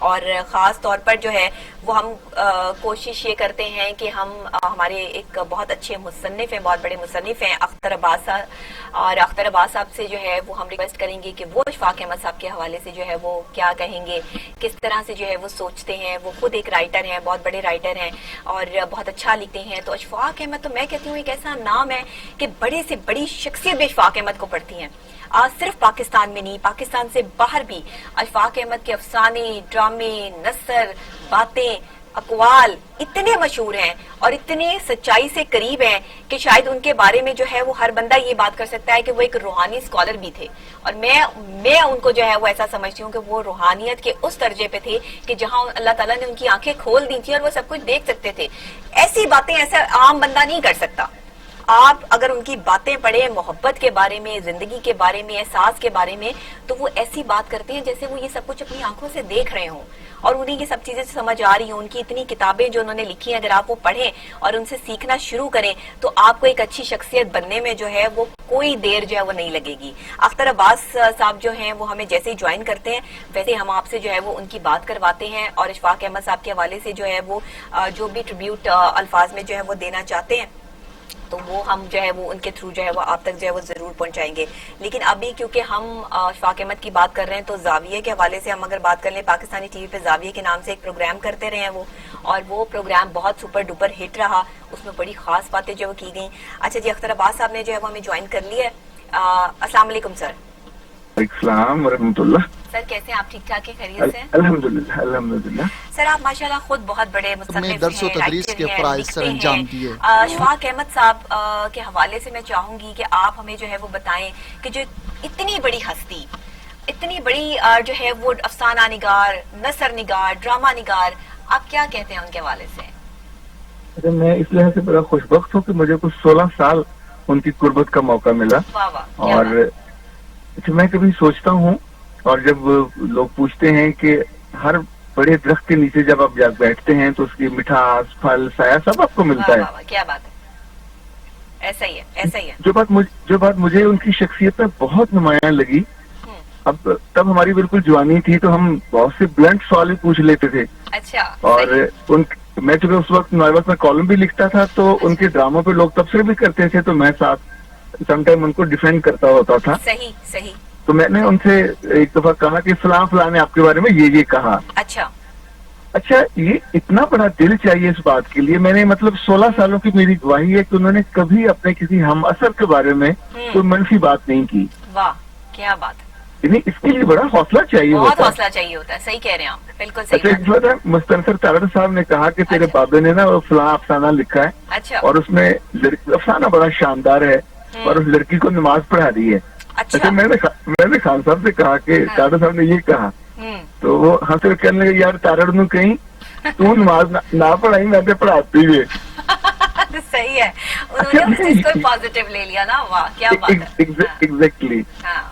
اور خاص طور پر جو ہے وہ ہم کوشش یہ کرتے ہیں کہ ہم ہمارے ایک بہت اچھے مصنف ہیں، بہت بڑے مصنف ہیں اختر عباس صاحب، اور اختر عباس صاحب سے جو ہے وہ ہم ریکویسٹ کریں گے کہ وہ اشفاق احمد صاحب کے حوالے سے جو ہے وہ کیا کہیں گے، کس طرح سے جو ہے وہ سوچتے ہیں۔ وہ خود ایک رائٹر ہیں، بہت بڑے رائٹر ہیں اور بہت اچھا لکھتے ہیں۔ تو اشفاق احمد تو میں کہتی ہوں ایک ایسا نام ہے کہ بڑے سے بڑی شخصیت بھی اشفاق احمد کو پڑھتی ہیں۔ آج صرف پاکستان میں نہیں، پاکستان سے باہر بھی اشفاق احمد کے افسانے، ڈرامے، نثر، باتیں، اقوال اتنے مشہور ہیں اور اتنے سچائی سے قریب ہیں کہ شاید ان کے بارے میں جو ہے وہ ہر بندہ یہ بات کر سکتا ہے کہ وہ ایک روحانی اسکالر بھی تھے، اور میں ان کو جو ہے وہ ایسا سمجھتی ہوں کہ وہ روحانیت کے اس درجے پہ تھے کہ جہاں اللہ تعالیٰ نے ان کی آنکھیں کھول دی تھی اور وہ سب کچھ دیکھ سکتے تھے۔ ایسی باتیں ایسا عام بندہ نہیں کر سکتا۔ آپ اگر ان کی باتیں پڑھیں محبت کے بارے میں، زندگی کے بارے میں، احساس کے بارے میں، تو وہ ایسی بات کرتے ہیں جیسے وہ یہ سب کچھ اپنی آنکھوں سے دیکھ رہے ہوں اور انہیں یہ سب چیزیں سمجھ آ رہی ہوں۔ ان کی اتنی کتابیں جو انہوں نے لکھی ہیں اگر آپ وہ پڑھیں اور ان سے سیکھنا شروع کریں تو آپ کو ایک اچھی شخصیت بننے میں جو ہے وہ کوئی دیر جو ہے وہ نہیں لگے گی۔ اختر عباس صاحب جو ہیں وہ ہمیں جیسے ہی جوائن کرتے ہیں ویسے ہم آپ سے جو ہے وہ ان کی بات کرواتے ہیں، اور اشفاق احمد صاحب کے حوالے سے جو ہے وہ جو بھی ٹریبیوٹ الفاظ میں جو ہے وہ دینا چاہتے ہیں تو وہ ہم جو ہے وہ ان کے تھرو جو ہے وہ آپ تک جو ہے وہ ضرور پہنچائیں گے۔ لیکن ابھی کیونکہ ہم اشفاق احمد کی بات کر رہے ہیں تو زاویے کے حوالے سے ہم اگر بات کر لیں، پاکستانی ٹی وی پہ زاویے کے نام سے ایک پروگرام کرتے رہے ہیں وہ، اور وہ پروگرام بہت سپر ڈوپر ہٹ رہا، اس میں بڑی خاص باتیں جو کی گئیں۔ اچھا جی، اختر عباس صاحب نے جو ہے وہ ہمیں جوائن کر لیا ہے۔ السلام علیکم سر۔ السلام ورحمۃ اللہ۔ سر کیسے ہیں آپ؟ ٹھیک ٹھاک ہے؟ خیریت سے ہیں؟ الحمدللہ الحمدللہ۔ سر آپ ماشاءاللہ خود بہت بڑے مصنف درس و ہیں، تدریس رائٹر کے ہیں، فرائض لکھتے سر انجام ہیں۔ دیے۔ اشفاق احمد صاحب کے حوالے سے میں چاہوں گی کہ آپ ہمیں جو ہے وہ بتائیں کہ جو اتنی بڑی ہستی، اتنی بڑی جو ہے وہ افسانہ نگار، نثر نگار، ڈرامہ نگار، آپ کیا کہتے ہیں ان کے حوالے سے؟ میں اس لحاظ سے بڑا خوش بخت ہوں کہ مجھے کچھ 16 سال ان کی قربت کا موقع ملا، واہ واہ، کیا اور بات۔ میں کبھی سوچتا ہوں اور جب لوگ پوچھتے ہیں کہ ہر بڑے درخت کے نیچے جب آپ جا بیٹھتے ہیں تو اس کی مٹھاس، پھل، سایہ سب آپ کو ملتا ہے، واہ واہ، کیا بات ہے، ایسا ہی ہے، ایسا ہی ہے۔ جو بات مجھے ان کی شخصیت میں بہت نمایاں لگی، اب تب ہماری بالکل جوانی تھی تو ہم بہت سے بلنٹ سوال بھی پوچھ لیتے تھے، اچھا، اور میں چونکہ اس وقت نوئے وقت میں کالم بھی لکھتا تھا تو ان کے ڈراموں پہ لوگ تبصرے بھی کرتے تھے تو میں ساتھ سم ٹائم ان کو ڈیفینڈ کرتا ہوتا تھا۔ صحیح صحیح۔ تو میں نے ان سے ایک دفعہ کہا کہ فلاں فلاں نے آپ کے بارے میں یہ کہا۔ اچھا، یہ اتنا بڑا دل چاہیے اس بات کے لیے۔ میں نے مطلب 16 سالوں کی میری گواہی ہے کہ انہوں نے کبھی اپنے کسی ہم اثر کے بارے میں کوئی منفی بات نہیں کی۔ واہ، کیا بات ہے۔ یعنی اس کے لیے بڑا حوصلہ چاہیے ہوتا ہے، بہت حوصلہ چاہیے ہوتا ہے، صحیح کہہ رہے ہیں آپ، بالکل صحیح۔ اچھا، ایک بار مستنصر تارڑ صاحب نے کہا کہ تیرے بابے نے نا وہ فلاں افسانہ لکھا ہے اور اس میں افسانہ بڑا شاندار ہے اور اس لڑکی کو نماز پڑھا دی ہے۔ اچھا، میں نے خان صاحب سے کہا کہ تارڑ صاحب نے یہ کہا تو وہ ہنس کر کہنے لگے، یار تارڑ نو کہیں تو نماز نہ پڑھائی میں تو پڑھاتی ہے. صحیح ہے, انہوں نے اس چیز کو پازیٹیو لے لیا نا. واہ کیا بات ہے. ایگزیکٹلی. ہاں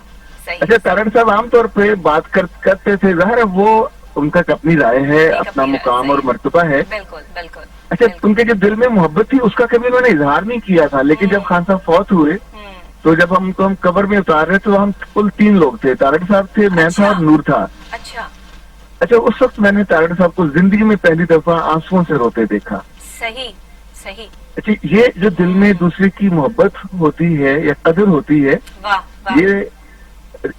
صحیح. اچھا تارڑ صاحب عام طور پہ بات کرتے تھے, ظاہر ہے وہ ان کا اپنی رائے ہے, اپنا مقام اور مرتبہ ہے. بالکل بالکل. اچھا ان کے جو دل میں محبت تھی اس کا کبھی انہوں نے اظہار نہیں کیا تھا, لیکن جب خان صاحب فوت ہوئے تو جب ہم قبر میں اتار رہے تو ہم کل 3 لوگ تھے. تارڑ صاحب تھے, میں تھا اور نور تھا. اچھا اچھا اس وقت میں نے تارڑ صاحب کو زندگی میں پہلی دفعہ آنسوؤں سے روتے دیکھا. صحیح صحیح. اچھا یہ جو دل میں دوسرے کی محبت ہوتی ہے یا قدر ہوتی ہے, یہ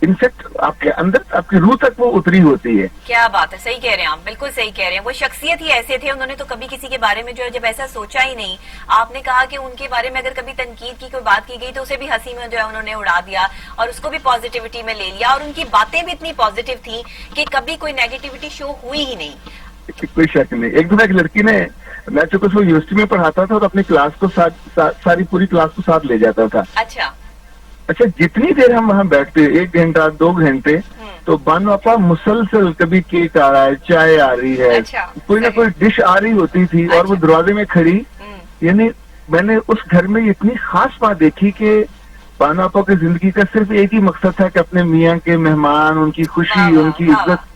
انفیکٹ آپ کے اندر آپ کی روح تک وہ اتری ہوتی ہے. کیا بات ہے, صحیح کہہ رہے ہیں آپ, بالکل صحیح کہہ رہے ہیں. وہ شخصیت ہی ایسے تھے, انہوں نے تو کبھی کسی کے بارے میں جو ہے جب ایسا سوچا ہی نہیں. آپ نے کہا کہ ان کے بارے میں اگر کبھی تنقید کی کوئی بات کی گئی تو اسے بھی ہنسی میں جو ہے انہوں نے اڑا دیا اور اس کو بھی پازیٹیوٹی میں لے لیا, اور ان کی باتیں بھی اتنی پازیٹیو تھیں کہ کبھی کوئی نیگیٹیوٹی شو ہوئی ہی نہیں. کوئی شک نہیں. ایک دفعہ ایک لڑکی نے, میں چونکہ اس کو یونیورسٹی میں پڑھاتا تھا اور اپنی کلاس کو ساری پوری کلاس کو ساتھ لے جاتا تھا. اچھا جتنی دیر ہم وہاں بیٹھتے 1 گھنٹہ 2 گھنٹے, تو بانو آپا مسلسل کبھی کیک آ رہا ہے, چائے آ رہی ہے, کوئی نہ کوئی ڈش آ رہی ہوتی تھی, اور وہ دروازے میں کھڑی. یعنی میں نے اس گھر میں اتنی خاص بات دیکھی کہ بانو آپا کی زندگی کا صرف ایک ہی مقصد تھا کہ اپنے میاں کے مہمان, ان کی خوشی, ان کی عزت.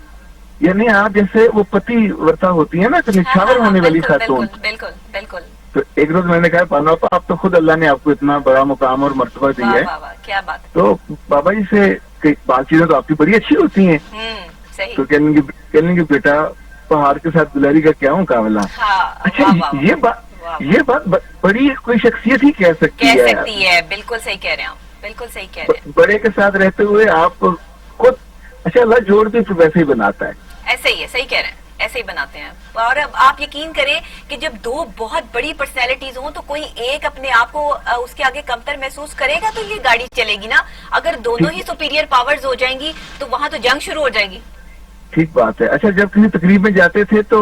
یعنی آپ جیسے وہ پتی ورتا ہوتی ہے نا, نچھاور ہونے والی خاتون. بالکل بالکل. تو ایک روز میں نے کہا بانو آپا آپ تو خود اللہ نے آپ کو اتنا بڑا مقام اور مرتبہ دی ہے, کیا بات. تو بابا جی سے بات چیزیں تو آپ کی بڑی اچھی ہوتی ہیں. تو کہنے گے بیٹا پہاڑ کے ساتھ گلاری کا کیا مقابلہ. اچھا یہ بات بڑی کوئی شخصیت ہی کہہ سکتی ہے. بالکل صحیح کہہ رہے ہیں آپ, بالکل صحیح کہہ رہے ہیں. بڑے کے ساتھ رہتے ہوئے آپ خود, اچھا اللہ جوڑ کے ویسے ہی بناتا ہے. ایسے ہی ہے, صحیح کہہ رہے ہیں, ایسے ہی بناتے ہیں. اور اب آپ یقین کریں کہ جب 2 بہت بڑی پرسنالٹیز ہوں تو کوئی ایک اپنے آپ کو اس کے آگے کمتر محسوس کرے گا تو یہ گاڑی چلے گی نا. اگر دونوں ہی سپیریئر پاورز ہو جائیں گی تو وہاں تو جنگ شروع ہو جائے گی. ٹھیک بات ہے. اچھا جب کسی تقریب میں جاتے تھے تو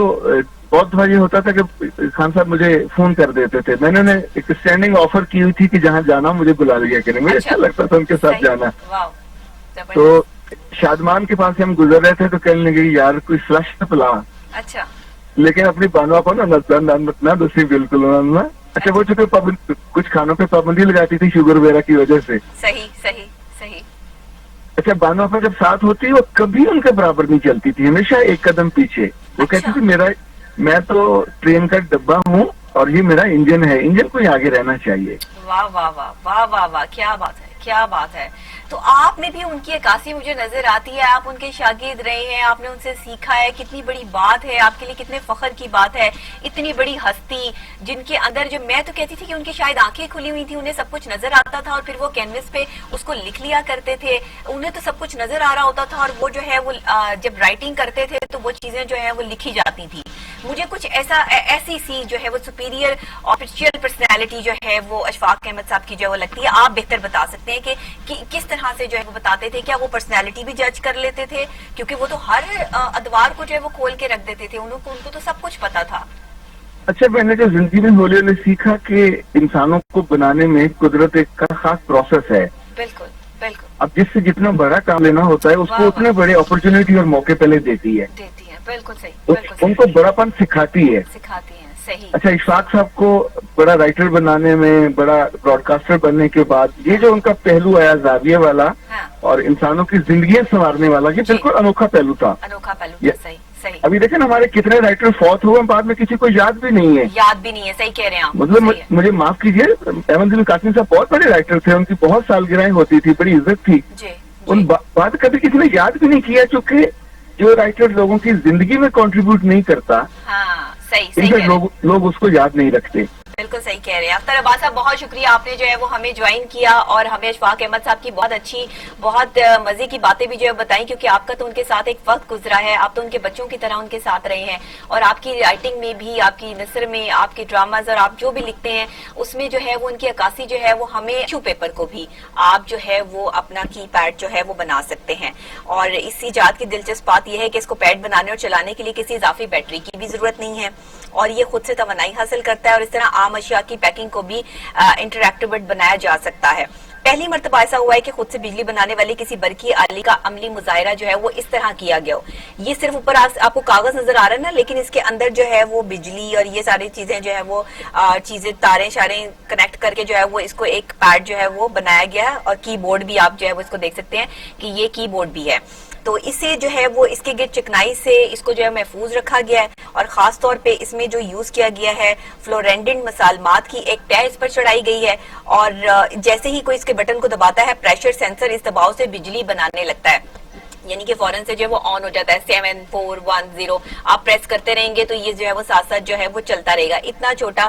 بہت دفعہ یہ ہوتا تھا کہ خان صاحب مجھے فون کر دیتے تھے. میں نے ایک اسٹینڈنگ آفر کی ہوئی تھی کہ جہاں جانا مجھے بلا لیا کریں, مجھے اچھا لگتا تھا ان کے ساتھ جانا. تو شادمان کے پاس سے ہم گزر رہے تھے تو کہنے لگے یار کوئی فلش نہ پلا. اچھا لیکن اپنی بانو آپا نا دوسری بالکل. اچھا وہ چونکہ کچھ کھانوں پہ پابندی لگاتی تھی شوگر وغیرہ کی وجہ سے. صحیح صحیح صحیح. اچھا بانو آپا جب ساتھ ہوتی وہ کبھی ان کے برابر نہیں چلتی تھی, ہمیشہ ایک قدم پیچھے. وہ کہتی تھی میں تو ٹرین کا ڈبہ ہوں اور یہ میرا انجن ہے, انجن کو آگے رہنا چاہیے. واہ واہ واہ واہ واہ واہ, کیا بات ہے, کیا بات ہے. تو آپ میں بھی ان کی عکاسی مجھے نظر آتی ہے. آپ ان کے شاگرد رہے ہیں, آپ نے ان سے سیکھا ہے. کتنی بڑی بات ہے آپ کے لیے, کتنے فخر کی بات ہے. اتنی بڑی ہستی جن کے اندر, جو میں تو کہتی تھی کہ ان کی شاید آنکھیں کھلی ہوئی تھی, انہیں سب کچھ نظر آتا تھا اور پھر وہ کینوس پہ اس کو لکھ لیا کرتے تھے. انہیں تو سب کچھ نظر آ رہا ہوتا تھا, اور وہ جو ہے وہ جب رائٹنگ کرتے تھے تو وہ چیزیں جو ہے وہ لکھی جاتی تھی. مجھے کچھ ایسی سی جو ہے وہ سپیریئر آفیشیل پرسنالٹی جو ہے وہ اشفاق احمد صاحب کی جو ہے وہ لگتی ہے. آپ بہتر بتا سکتے ہیں کہ کس طرح سے جو ہے وہ بتاتے تھے. کیا وہ پرسنالٹی بھی جج کر لیتے تھے, کیونکہ وہ تو ہر ادوار کو جو ہے وہ کھول کے رکھ دیتے تھے, ان کو تو سب کچھ پتا تھا. اچھا میں نے جو زندگی میں ہولے نے سیکھا کہ انسانوں کو بنانے میں قدرت ایک کا خاص پروسیس ہے. بالکل بالکل. اب جس سے جتنا بڑا کام لینا ہوتا ہے اس کو اتنے بڑے اپرچونٹی اور موقع پہلے دیتی ہے. بالکل صحیح. ان کو بڑا پن سکھاتی ہے. صحیح. اچھا اشفاق صاحب کو بڑا رائٹر بنانے میں, بڑا براڈ کاسٹر بننے کے بعد یہ جو ان کا پہلو آیا زاویے والا اور انسانوں کی زندگیاں سنوارنے والا, یہ بالکل انوکھا پہلو تھا. صحیح. ابھی دیکھیں ہمارے کتنے رائٹر فوت ہوئے, بعد میں کسی کو یاد بھی نہیں ہے. صحیح کہہ رہے ہیں آپ. مطلب مجھے معاف کیجیے, احمد ذوالفقار قاسمی صاحب بہت بڑے رائٹر تھے, ان کی بہت سالگرہیں ہوتی تھی, بڑی عزت تھی. ان بات کبھی کسی نے یاد بھی نہیں کیا, چونکہ جو رائٹر لوگوں کی زندگی میں کنٹریبیوٹ نہیں کرتا, لوگ اس کو یاد نہیں رکھتے. بالکل صحیح کہہ رہے ہیں. اختر عباس صاحب بہت شکریہ, آپ نے جو ہے وہ ہمیں جوائن کیا اور ہمیں اشفاق احمد صاحب کی بہت اچھی, بہت مزے کی باتیں بھی جو ہے بتائیں, کیونکہ آپ کا تو ان کے ساتھ ایک وقت گزرا ہے. آپ تو ان کے بچوں کی طرح ان کے ساتھ رہے ہیں, اور آپ کی رائٹنگ میں بھی, آپ کی نثر میں, آپ کے ڈراماز اور آپ جو بھی لکھتے ہیں اس میں جو ہے وہ ان کی عکاسی جو ہے وہ ہمیں ایشو پیپر کو بھی آپ جو ہے وہ اپنا کی پیڈ جو ہے وہ بنا سکتے ہیں. اور اس ایجاد کی دلچسپ بات یہ ہے کہ اس کو پیڈ بنانے اور چلانے کے لیے کسی اضافی بیٹری کی بھی ضرورت نہیں ہے, اور یہ خود سے توانائی حاصل کرتا ہے. اور اس طرح عام اشیاء کی پیکنگ کو بھی انٹریکٹیو بنایا جا سکتا ہے. پہلی مرتبہ ایسا ہوا ہے کہ خود سے بجلی بنانے والے کسی برقی آلے کا عملی مظاہرہ جو ہے وہ اس طرح کیا گیا ہو. یہ صرف اوپر آپ کو کاغذ نظر آ رہا ہے نا, لیکن اس کے اندر جو ہے وہ بجلی اور یہ ساری چیزیں جو ہے وہ چیزیں تاریں شاریں کنیکٹ کر کے جو ہے وہ اس کو ایک پیڈ جو ہے وہ بنایا گیا ہے, اور کی بورڈ بھی آپ جو ہے وہ اس کو دیکھ سکتے ہیں کہ یہ کی بورڈ بھی ہے. تو اسے جو ہے وہ اس کے گرد چکنائی سے اس کو جو ہے محفوظ رکھا گیا ہے, اور خاص طور پہ اس میں جو یوز کیا گیا ہے فلورینڈنٹ مسالمات کی ایک تہ اس پر چڑھائی گئی ہے, اور جیسے ہی کوئی اس کے بٹن کو دباتا ہے پریشر سینسر اس دباؤ سے بجلی بنانے لگتا ہے, یعنی کہ فوراً سے جو ہے وہ آن ہو جاتا ہے. 7410 آپ پریس کرتے رہیں گے تو یہ جو ہے وہ ساتھ ساتھ جو ہے وہ چلتا رہے گا. اتنا چھوٹا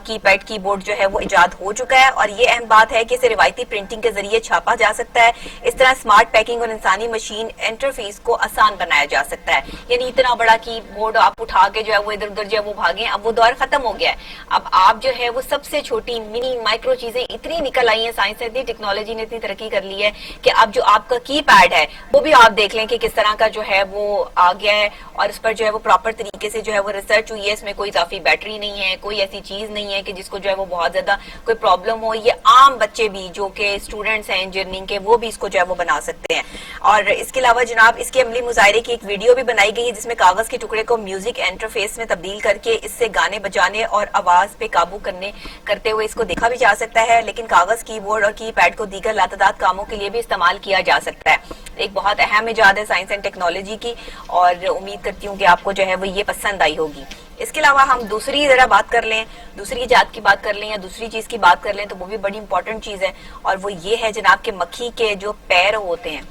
کی پیڈ کی بورڈ جو ہے وہ ایجاد ہو چکا ہے, اور یہ اہم بات ہے کہ اسے روایتی پرنٹنگ کے ذریعے چھاپا جا سکتا ہے. اس طرح اسمارٹ پیکنگ اور انسانی مشین انٹرفیس کو آسان بنایا جا سکتا ہے. یعنی اتنا بڑا کی بورڈ آپ اٹھا کے جو ہے وہ ادھر ادھر جو ہے وہ بھاگیں, اب وہ دور ختم ہو گیا ہے. اب آپ جو ہے وہ سب سے چھوٹی منی مائکرو چیزیں اتنی نکل آئی ہیں, سائنس نے ٹیکنالوجی نے اتنی ترقی کر لی ہے کہ اب جو آپ کا کی پیڈ ہے وہ بھی آپ دیکھ لیں کہ کس طرح کا جو ہے وہ آ گیا ہے, اور اس پر جو ہے وہ پراپر طریقے سے جو ہے وہ ریسرچ ہوئی ہے. اس میں کوئی اضافی بیٹری نہیں ہے, کوئی ایسی چیز نہیں ہے کہ جس کو جو ہے وہ بہت زیادہ کوئی پرابلم ہو. یہ عام بچے بھی جو کہ اسٹوڈنٹس ہیں انجینئرنگ کے وہ بھی اس کو جو ہے وہ بنا سکتے ہیں. اور اس کے علاوہ جناب اس کے عملی مظاہرے کی ایک ویڈیو بھی بنائی گئی ہے جس میں کاغذ کے ٹکڑے کو میوزک انٹرفیس میں تبدیل کر کے اس سے گانے بجانے اور آواز پہ قابو کرتے ہوئے اس کو دیکھا بھی جا سکتا ہے. لیکن کاغذ کی بورڈ اور کی پیڈ کو دیگر لاتعداد کاموں کے لیے بھی استعمال کیا جا سکتا ہے. ایک بہت اہم ایجاد ہے سائنس اینڈ ٹیکنالوجی کی, اور امید کرتی ہوں کہ آپ کو جو ہے وہ یہ پسند آئی ہوگی. اس کے علاوہ ہم دوسری ذرا بات کر لیں, دوسری ایجاد کی بات کر لیں یا دوسری چیز کی بات کر لیں تو وہ بھی بڑی امپورٹنٹ چیز ہے, اور وہ یہ ہے جناب کہ مکھی کے جو پیر ہوتے ہیں,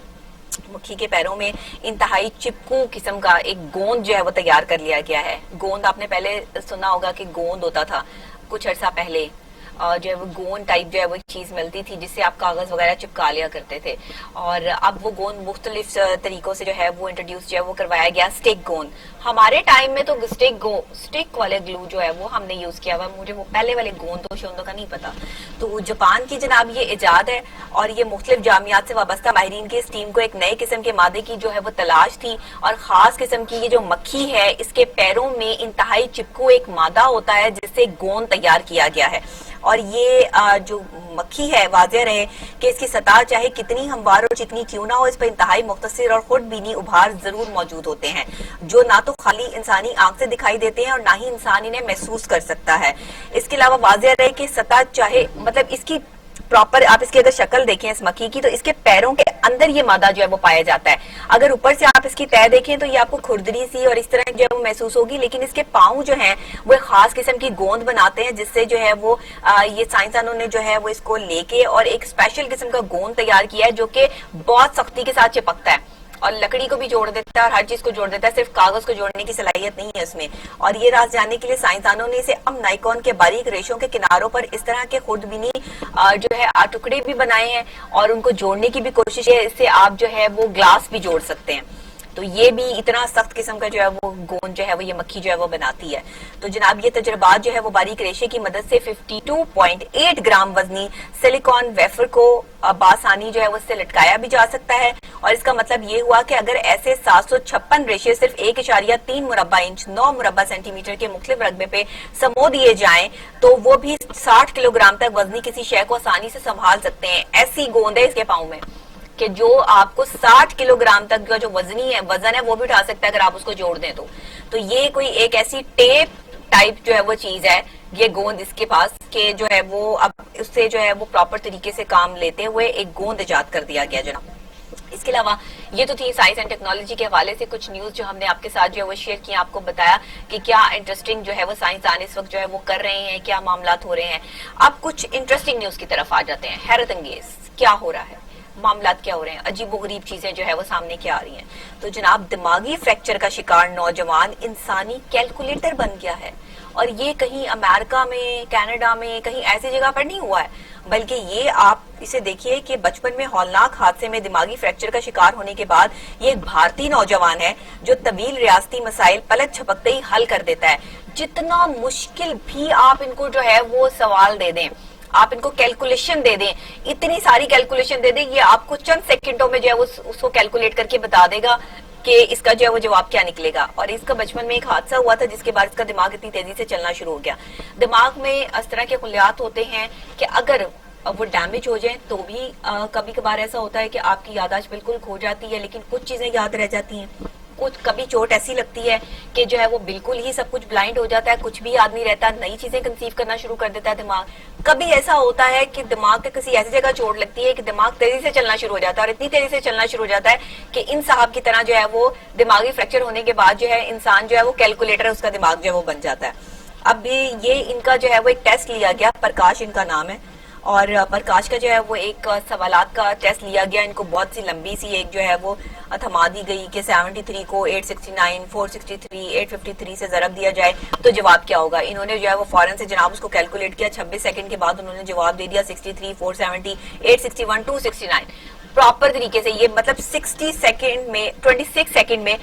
مکھی کے پیروں میں انتہائی چپکو قسم کا ایک گوند جو ہے وہ تیار کر لیا گیا ہے. گوند آپ نے پہلے سنا ہوگا کہ گوند ہوتا تھا کچھ عرصہ پہلے, جو ہے وہ گوند ٹائپ جو ہے وہ چیز ملتی تھی جس سے آپ کاغذ وغیرہ چپکا لیا کرتے تھے, اور اب وہ گوند مختلف طریقوں سے جو ہے وہ انٹروڈیوس جو ہے وہ کروایا گیا. اسٹک گوند, ہمارے ٹائم میں تو اسٹک والے گلو جو ہے وہ ہم نے یوز کیا ہوا, مجھے وہ پہلے والے گوندوں شوندوں کا نہیں پتا. تو جاپان کی جناب یہ ایجاد ہے, اور یہ مختلف جامعات سے وابستہ ماہرین کی اس ٹیم کو ایک نئے قسم کے مادے کی جو ہے وہ تلاش تھی, اور خاص قسم کی یہ جو مکھی ہے اس کے پیروں میں انتہائی چپکو ایک مادہ ہوتا ہے جس سے گوند تیار کیا گیا ہے. اور یہ جو مکھی ہے واضح رہے کہ اس کی سطح چاہے کتنی ہموار اور چکنی کیوں نہ ہو, اس پر انتہائی مختصر اور خود بینی ابھار ضرور موجود ہوتے ہیں جو نہ تو خالی انسانی آنکھ سے دکھائی دیتے ہیں اور نہ ہی انسان انہیں محسوس کر سکتا ہے. اس کے علاوہ واضح رہے کہ سطح چاہے مطلب اس کی پراپر آپ اس کی اگر شکل دیکھیں اس مکھی کی تو اس کے پیروں کے اندر یہ مادہ جو ہے وہ پایا جاتا ہے. اگر اوپر سے آپ اس کی تہ دیکھیں تو یہ آپ کو کھردری سی اور اس طرح جو ہے وہ محسوس ہوگی, لیکن اس کے پاؤں جو ہیں وہ ایک خاص قسم کی گوند بناتے ہیں جس سے جو ہے وہ یہ سائنسدانوں نے جو ہے وہ اس کو لے کے اور ایک اسپیشل قسم کا گوند تیار کیا ہے جو کہ بہت سختی کے ساتھ چپکتا ہے اور لکڑی کو بھی جوڑ دیتا ہے اور ہر چیز کو جوڑ دیتا ہے, صرف کاغذ کو جوڑنے کی صلاحیت نہیں ہے اس میں. اور یہ راز جاننے کے لیے سائنسدانوں نے اسے نائکون کے باریک ریشوں کے کناروں پر اس طرح کے خود بینی جو ہے ٹکڑے بھی بنائے ہیں اور ان کو جوڑنے کی بھی کوشش ہے. اس سے آپ جو ہے وہ گلاس بھی جوڑ سکتے ہیں. تو یہ بھی اتنا سخت قسم کا جو ہے وہ گوند جو ہے وہ یہ مکھی جو ہے وہ بناتی ہے. تو جناب یہ تجربات جو ہے وہ باریک ریشے کی مدد سے 52.8 گرام وزنی سلیکون ویفر کو بآسانی جو ہے وہ اس سے لٹکایا بھی جا سکتا ہے. اور اس کا مطلب یہ ہوا کہ اگر ایسے 756 ریشے صرف 1.3 مربع انچ 9 مربع سینٹی میٹر کے مختلف رقبے پہ سمو دیے جائیں تو وہ بھی 60 کلو گرام تک وزنی کسی شے کو آسانی سے سنبھال سکتے ہیں. ایسی گوند ہے اس کے پاؤں میں کہ جو آپ کو 60 کلو گرام تک کا جو وزن ہے وہ بھی اٹھا سکتا ہے اگر آپ اس کو جوڑ دیں تو یہ کوئی ایک ایسی ٹیپ ٹائپ جو ہے وہ چیز ہے یہ گوند اس کے پاس کہ جو ہے وہ اب اس سے جو ہے وہ پراپر طریقے سے کام لیتے ہوئے ایک گوند ایجاد کر دیا گیا جناب. اس کے علاوہ یہ تو تھی سائنس اینڈ ٹیکنالوجی کے حوالے سے کچھ نیوز جو ہم نے آپ کے ساتھ جو ہے وہ شیئر کی, آپ کو بتایا کہ کیا انٹرسٹنگ جو ہے وہ سائنسدان اس وقت جو ہے وہ کر رہے ہیں, کیا معاملات ہو رہے ہیں. اب کچھ انٹرسٹنگ نیوز کی طرف آ جاتے ہیں. حیرت انگیز کیا ہو رہا ہے, معاملات کیا ہو رہے ہیں, عجیب و غریب چیزیں جو ہے وہ سامنے کیا آ رہی ہیں. تو جناب دماغی فریکچر کا شکار نوجوان انسانی کیلکولیٹر بن گیا ہے, اور یہ کہیں امریکہ میں کینیڈا میں کہیں ایسی جگہ پر نہیں ہوا ہے, بلکہ یہ آپ اسے دیکھیے کہ بچپن میں ہولناک حادثے میں دماغی فریکچر کا شکار ہونے کے بعد یہ ایک بھارتی نوجوان ہے جو طویل ریاستی مسائل پلک جھپکتے ہی حل کر دیتا ہے. جتنا مشکل بھی آپ ان کو جو ہے وہ سوال دے دیں, آپ ان کو کیلکولیشن دے دیں, اتنی ساری کیلکولیشن دے دیں, یہ آپ کو چند سیکنڈوں میں جو ہے اس کو کیلکولیٹ کر کے بتا دے گا. کہ اس کا جو ہے وہ جواب کیا نکلے گا. اور اس کا بچپن میں ایک حادثہ ہوا تھا جس کے بعد اس کا دماغ اتنی تیزی سے چلنا شروع ہو گیا. دماغ میں اس طرح کے خلیات ہوتے ہیں کہ اگر وہ ڈیمیج ہو جائیں تو بھی کبھی کبھار ایسا ہوتا ہے کہ آپ کی یادداشت بالکل کھو جاتی ہے لیکن کچھ چیزیں یاد رہ جاتی ہیں. کچھ کبھی چوٹ ایسی لگتی ہے کہ جو ہے وہ بالکل ہی سب کچھ بلائنڈ ہو جاتا ہے, کچھ بھی یاد نہیں رہتا, نئی چیزیں کنسیو کرنا شروع کر دیتا ہے دماغ. کبھی ایسا ہوتا ہے کہ دماغ کے کسی ایسی جگہ چوٹ لگتی ہے کہ دماغ تیزی سے چلنا شروع ہو جاتا ہے, اور اتنی تیزی سے چلنا شروع ہو جاتا ہے کہ ان صاحب کی طرح جو ہے وہ دماغی فریکچر ہونے کے بعد جو ہے انسان جو ہے وہ کیلکولیٹر اس کا دماغ جو ہے وہ بن جاتا ہے. اب بھی یہ ان کا جو ہے وہ ایک ٹیسٹ لیا گیا, پرکاش ان کا نام ہے, اور پرکاش کا جو ہے وہ ایک سوالات کا ٹیسٹ لیا گیا. ان کو بہت سی لمبی سی ایک جو ہے وہ تھما دی گئی کہ 73 کو 869 463 853 سے ضرب دیا جائے تو جواب کیا ہوگا. انہوں نے جو ہے وہ فوراً سے جناب اس کو کیلکولیٹ کیا, 26 سیکنڈ کے بعد انہوں نے جواب دے دیا 63 470 861 269 پراپر طریقے سے. یہ مطلب 26 سیکنڈ میں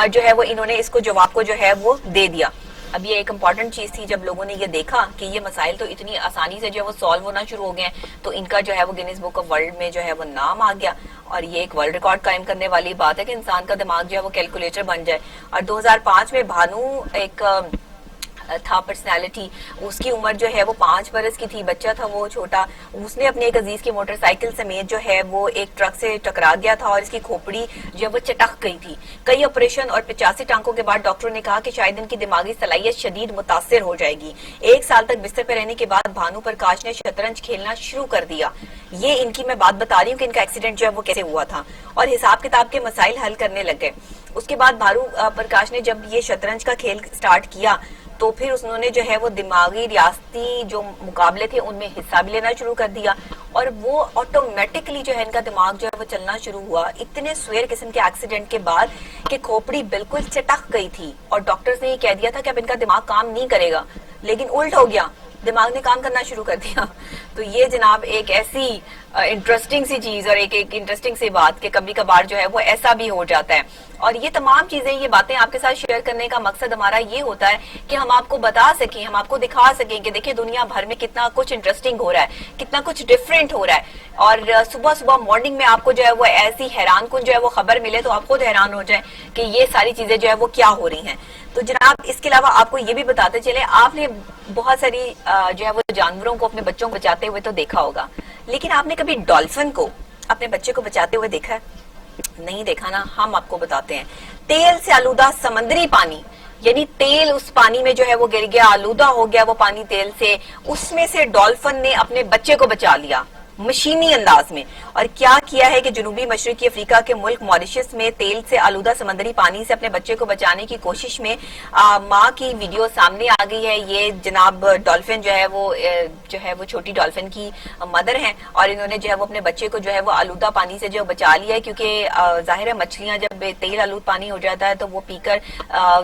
جو ہے وہ انہوں نے اس کو جواب کو جو ہے وہ دے دیا. اب یہ ایک امپورٹنٹ چیز تھی, جب لوگوں نے یہ دیکھا کہ یہ مسائل تو اتنی آسانی سے جو ہے وہ سالو ہونا شروع ہو گئے ہیں تو ان کا جو ہے وہ گینیز بک آف ورلڈ میں جو ہے وہ نام آ گیا. اور یہ ایک ورلڈ ریکارڈ قائم کرنے والی بات ہے کہ انسان کا دماغ جو ہے وہ کیلکولیٹر بن جائے. اور 2005 میں بھانو ایک تھا پرسنالٹی, اس کی عمر جو ہے وہ 5 برس کی تھی, بچہ تھا وہ چھوٹا. اس نے اپنے ایک عزیز کی موٹر سائیکل سمیت جو ہے وہ ایک ٹرک سے ٹکرا گیا تھا اور اس کی کھوپڑی جو ہے وہ چٹک گئی تھی. کئی آپریشن اور 85 ٹانکوں کے بعد ڈاکٹروں نے کہا کہ شاید ان کی دماغی صلاحیت شدید متاثر ہو جائے گی. 1 سال تک بستر پہ رہنے کے بعد بھانو پرکاش نے شطرنج کھیلنا شروع کر دیا. یہ ان کی میں بات بتا رہی ہوں کہ ان کا ایکسیڈنٹ جو ہے وہ کیسے ہوا تھا, اور حساب کتاب کے مسائل حل کرنے لگ گئے. اس کے بعد بھانو پرکاش نے جب یہ شطرنج کا کھیل سٹارٹ کیا تو پھر انہوں نے جو ہے وہ دماغی ریاستی جو مقابلے تھے ان میں حصہ بھی لینا شروع کر دیا, اور وہ آٹومیٹکلی جو ہے ان کا دماغ جو ہے وہ چلنا شروع ہوا. اتنے سویر قسم کے ایکسیڈنٹ کے بعد کہ کھوپڑی بالکل چٹک گئی تھی اور ڈاکٹرز نے یہ کہہ دیا تھا کہ اب ان کا دماغ کام نہیں کرے گا, لیکن الٹ ہو گیا, دماغ نے کام کرنا شروع کر دیا. تو یہ جناب ایک ایسی انٹرسٹنگ سی چیز اور ایک انٹرسٹنگ سی بات کہ کبھی کبھار جو ہے وہ ایسا بھی ہو جاتا ہے. اور یہ تمام چیزیں, یہ باتیں آپ کے ساتھ شیئر کرنے کا مقصد ہمارا یہ ہوتا ہے کہ ہم آپ کو بتا سکیں, ہم آپ کو دکھا سکیں کہ دیکھیں دنیا بھر میں کتنا کچھ انٹرسٹنگ ہو رہا ہے, کتنا کچھ ڈفرینٹ ہو رہا ہے. اور صبح مارننگ میں آپ کو جو ہے وہ ایسی حیران کن جو ہے وہ خبر ملے تو آپ خود حیران ہو جائیں کہ یہ ساری چیزیں جو ہے وہ کیا ہو رہی ہیں. تو جناب اس کے علاوہ آپ کو یہ بھی بتاتے چلیں, آپ نے بہت ساری جو ہے وہ جانوروں کو اپنے بچوں کو بچاتے ہوئے تو دیکھا ہوگا, لیکن آپ نے کبھی ڈالفن کو اپنے بچے کو بچاتے ہوئے دیکھا ہے؟ نہیں دیکھا نا. ہم آپ کو بتاتے ہیں. تیل سے آلودہ سمندری پانی, یعنی تیل اس پانی میں جو ہے وہ گر گیا, آلودہ ہو گیا وہ پانی تیل سے, اس میں سے ڈالفن نے اپنے بچے کو بچا لیا مشینی انداز میں. اور کیا کیا ہے کہ جنوبی مشرقی افریقہ کے ملک ماریشس میں تیل سے آلودہ سمندری پانی سے اپنے بچے کو بچانے کی کوشش میں ماں کی ویڈیو سامنے آ گئی ہے. یہ جناب ڈالفن جو ہے وہ چھوٹی ڈالفن کی مدر ہیں, اور انہوں نے جو ہے وہ اپنے بچے کو جو ہے وہ آلودہ پانی سے جو بچا لیا ہے, کیونکہ ظاہر ہے مچھلیاں جب تیل آلود پانی ہو جاتا ہے تو وہ پی کر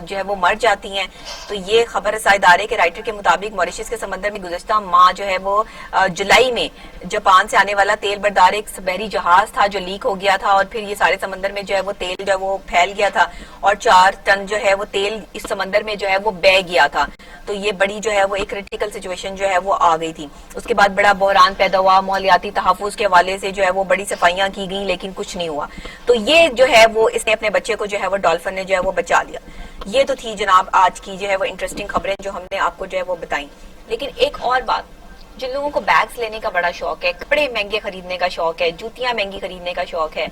جو ہے وہ مر جاتی ہیں. تو یہ خبر رساں ادارے کے رائٹر کے مطابق ماریشس کے سمندر میں گزشتہ ماہ جو ہے وہ جولائی میں جاپان سے آنے والا تیل بردار ایک بحری جہاز تھا جو لیک ہو گیا تھا, اور پھر یہ سارے سمندر میں جو ہے وہ تیل جو ہے وہ پھیل گیا تھا, اور 4 ٹن جو ہے وہ تیل اس سمندر میں جو ہے وہ بہہ گیا تھا. تو یہ بڑی جو ہے وہ ایک کریٹیکل سچویشن جو ہے وہ آ گئی تھی. اس کے بعد بڑا بحران پیدا ہوا, ماحولیاتی تحفظ کے حوالے سے جو ہے وہ بڑی صفائیاں کی گئیں لیکن کچھ نہیں ہوا. تو یہ جو ہے وہ اس نے اپنے بچے کو جو ہے وہ ڈالفن نے جو ہے وہ بچا لیا. یہ تو تھی جناب آج کی جو ہے وہ انٹرسٹنگ خبریں جو ہم نے آپ کو جو ہے وہ بتائیں. لیکن ایک اور بات, جن لوگوں کو بیگز لینے کا بڑا شوق ہے, کپڑے مہنگے خریدنے کا شوق ہے, جوتیاں مہنگی خریدنے کا شوق ہے,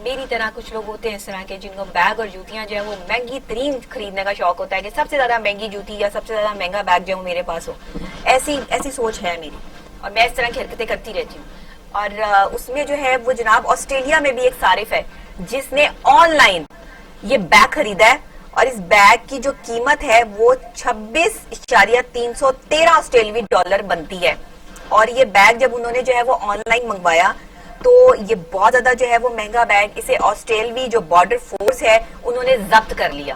میری طرح کچھ لوگ ہوتے ہیں اس طرح کے جن کو بیگ اور جوتیاں جو ہے وہ مہنگی ترین خریدنے کا شوق ہوتا ہے کہ سب سے زیادہ مہنگی جوتی یا سب سے زیادہ مہنگا بیگ جو ہے میرے پاس ہو. ایسی سوچ ہے میری, اور میں اس طرح کی حرکتیں کرتی رہتی ہوں. اور اس میں جو ہے وہ جناب آسٹریلیا میں بھی ایک صارف ہے جس نے آن لائن یہ بیگ خریدا ہے, اور اس بیگ کی جو قیمت ہے وہ 26.313 آسٹریلوی ڈالر بنتی ہے. اور یہ بیگ جب انہوں نے جو ہے وہ آن لائن منگوایا تو یہ بہت زیادہ جو ہے وہ مہنگا بیگ, اسے آسٹریلوی جو بارڈر فورس ہے انہوں نے ضبط کر لیا.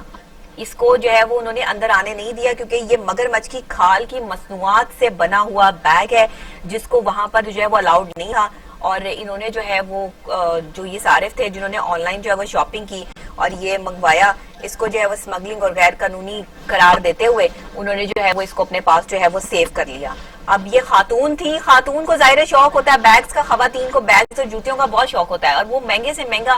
اس کو جو ہے وہ انہوں نے اندر آنے نہیں دیا کیونکہ یہ مگرمچھ کی کھال کی مصنوعات سے بنا ہوا بیگ ہے جس کو وہاں پر جو ہے وہ الاؤڈ نہیں تھا. اور انہوں نے جو ہے وہ جو یہ صارف تھے جنہوں نے آن لائن جو ہے وہ شاپنگ کی اور یہ منگوایا, اس کو جو ہے وہ اسمگلنگ اور غیر قانونی قرار دیتے ہوئے انہوں نے جو ہے وہ اس کو اپنے پاس جو ہے وہ سیو کر لیا. اب یہ خاتون تھی, خاتون کو ظاہر شوق ہوتا ہے بیگز کا, خواتین کو بیگز اور جوتیوں کا بہت شوق ہوتا ہے, اور وہ مہنگے سے مہنگا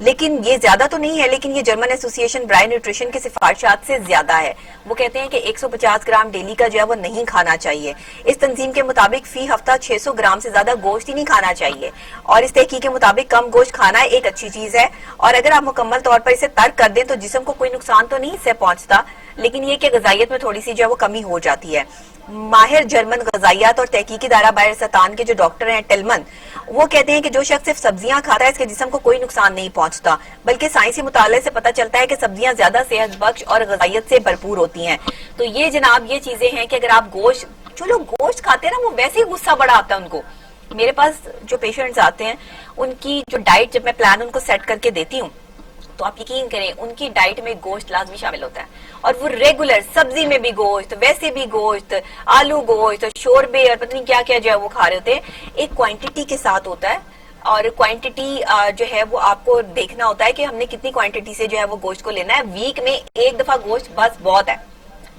لیکن یہ زیادہ تو نہیں ہے، لیکن یہ جرمن ایسوسی ایشن برائے نیوٹریشن کی سفارشات سے زیادہ ہے. وہ کہتے ہیں کہ 150 گرام ڈیلی کا جو ہے وہ نہیں کھانا چاہیے. اس تنظیم کے مطابق فی ہفتہ 600 گرام سے زیادہ گوشت ہی نہیں کھانا چاہیے، اور اس تحقیق کے مطابق کم گوشت کھانا ایک اچھی چیز ہے، اور اگر آپ مکمل طور پر اسے ترک کر دیں تو جسم کو کوئی نقصان تو نہیں اس سے پہنچتا، لیکن یہ کہ غذائیت میں تھوڑی سی جو ہے وہ کمی ہو جاتی ہے. ماہر جرمن غذائیت اور تحقیقی ادارہ بائر سرطان کے جو ڈاکٹر ہیں ٹیلمن، وہ کہتے ہیں کہ جو شخص صرف سبزیاں کھاتا ہے اس کے جسم کو کوئی نقصان نہیں پہنچتا، بلکہ سائنسی مطالعے سے پتہ چلتا ہے کہ سبزیاں زیادہ صحت بخش اور غذائیت سے بھرپور ہوتی ہیں. تو یہ جناب یہ چیزیں ہیں کہ اگر آپ گوشت، جو لوگ گوشت کھاتے ہیں نا وہ ویسے ہی غصہ بڑا آتا ہے ان کو. میرے پاس جو پیشنٹس آتے ہیں ان کی جو ڈائٹ جب میں پلان ان کو سیٹ کر کے دیتی ہوں تو آپ یقین کریں ان کی ڈائٹ میں گوشت لازمی شامل ہوتا ہے، اور وہ ریگولر سبزی میں بھی گوشت، ویسے بھی گوشت، آلو گوشت، شوربے اور پتہ نہیں کیا کیا جو ہے وہ کھا رہے ہوتے ہیں. ایک کوانٹٹی کے ساتھ ہوتا ہے، اور کوانٹٹی جو ہے وہ آپ کو دیکھنا ہوتا ہے کہ ہم نے کتنی کوانٹٹی سے جو ہے وہ گوشت کو لینا ہے. ویک میں ایک دفعہ گوشت بس بہت ہے،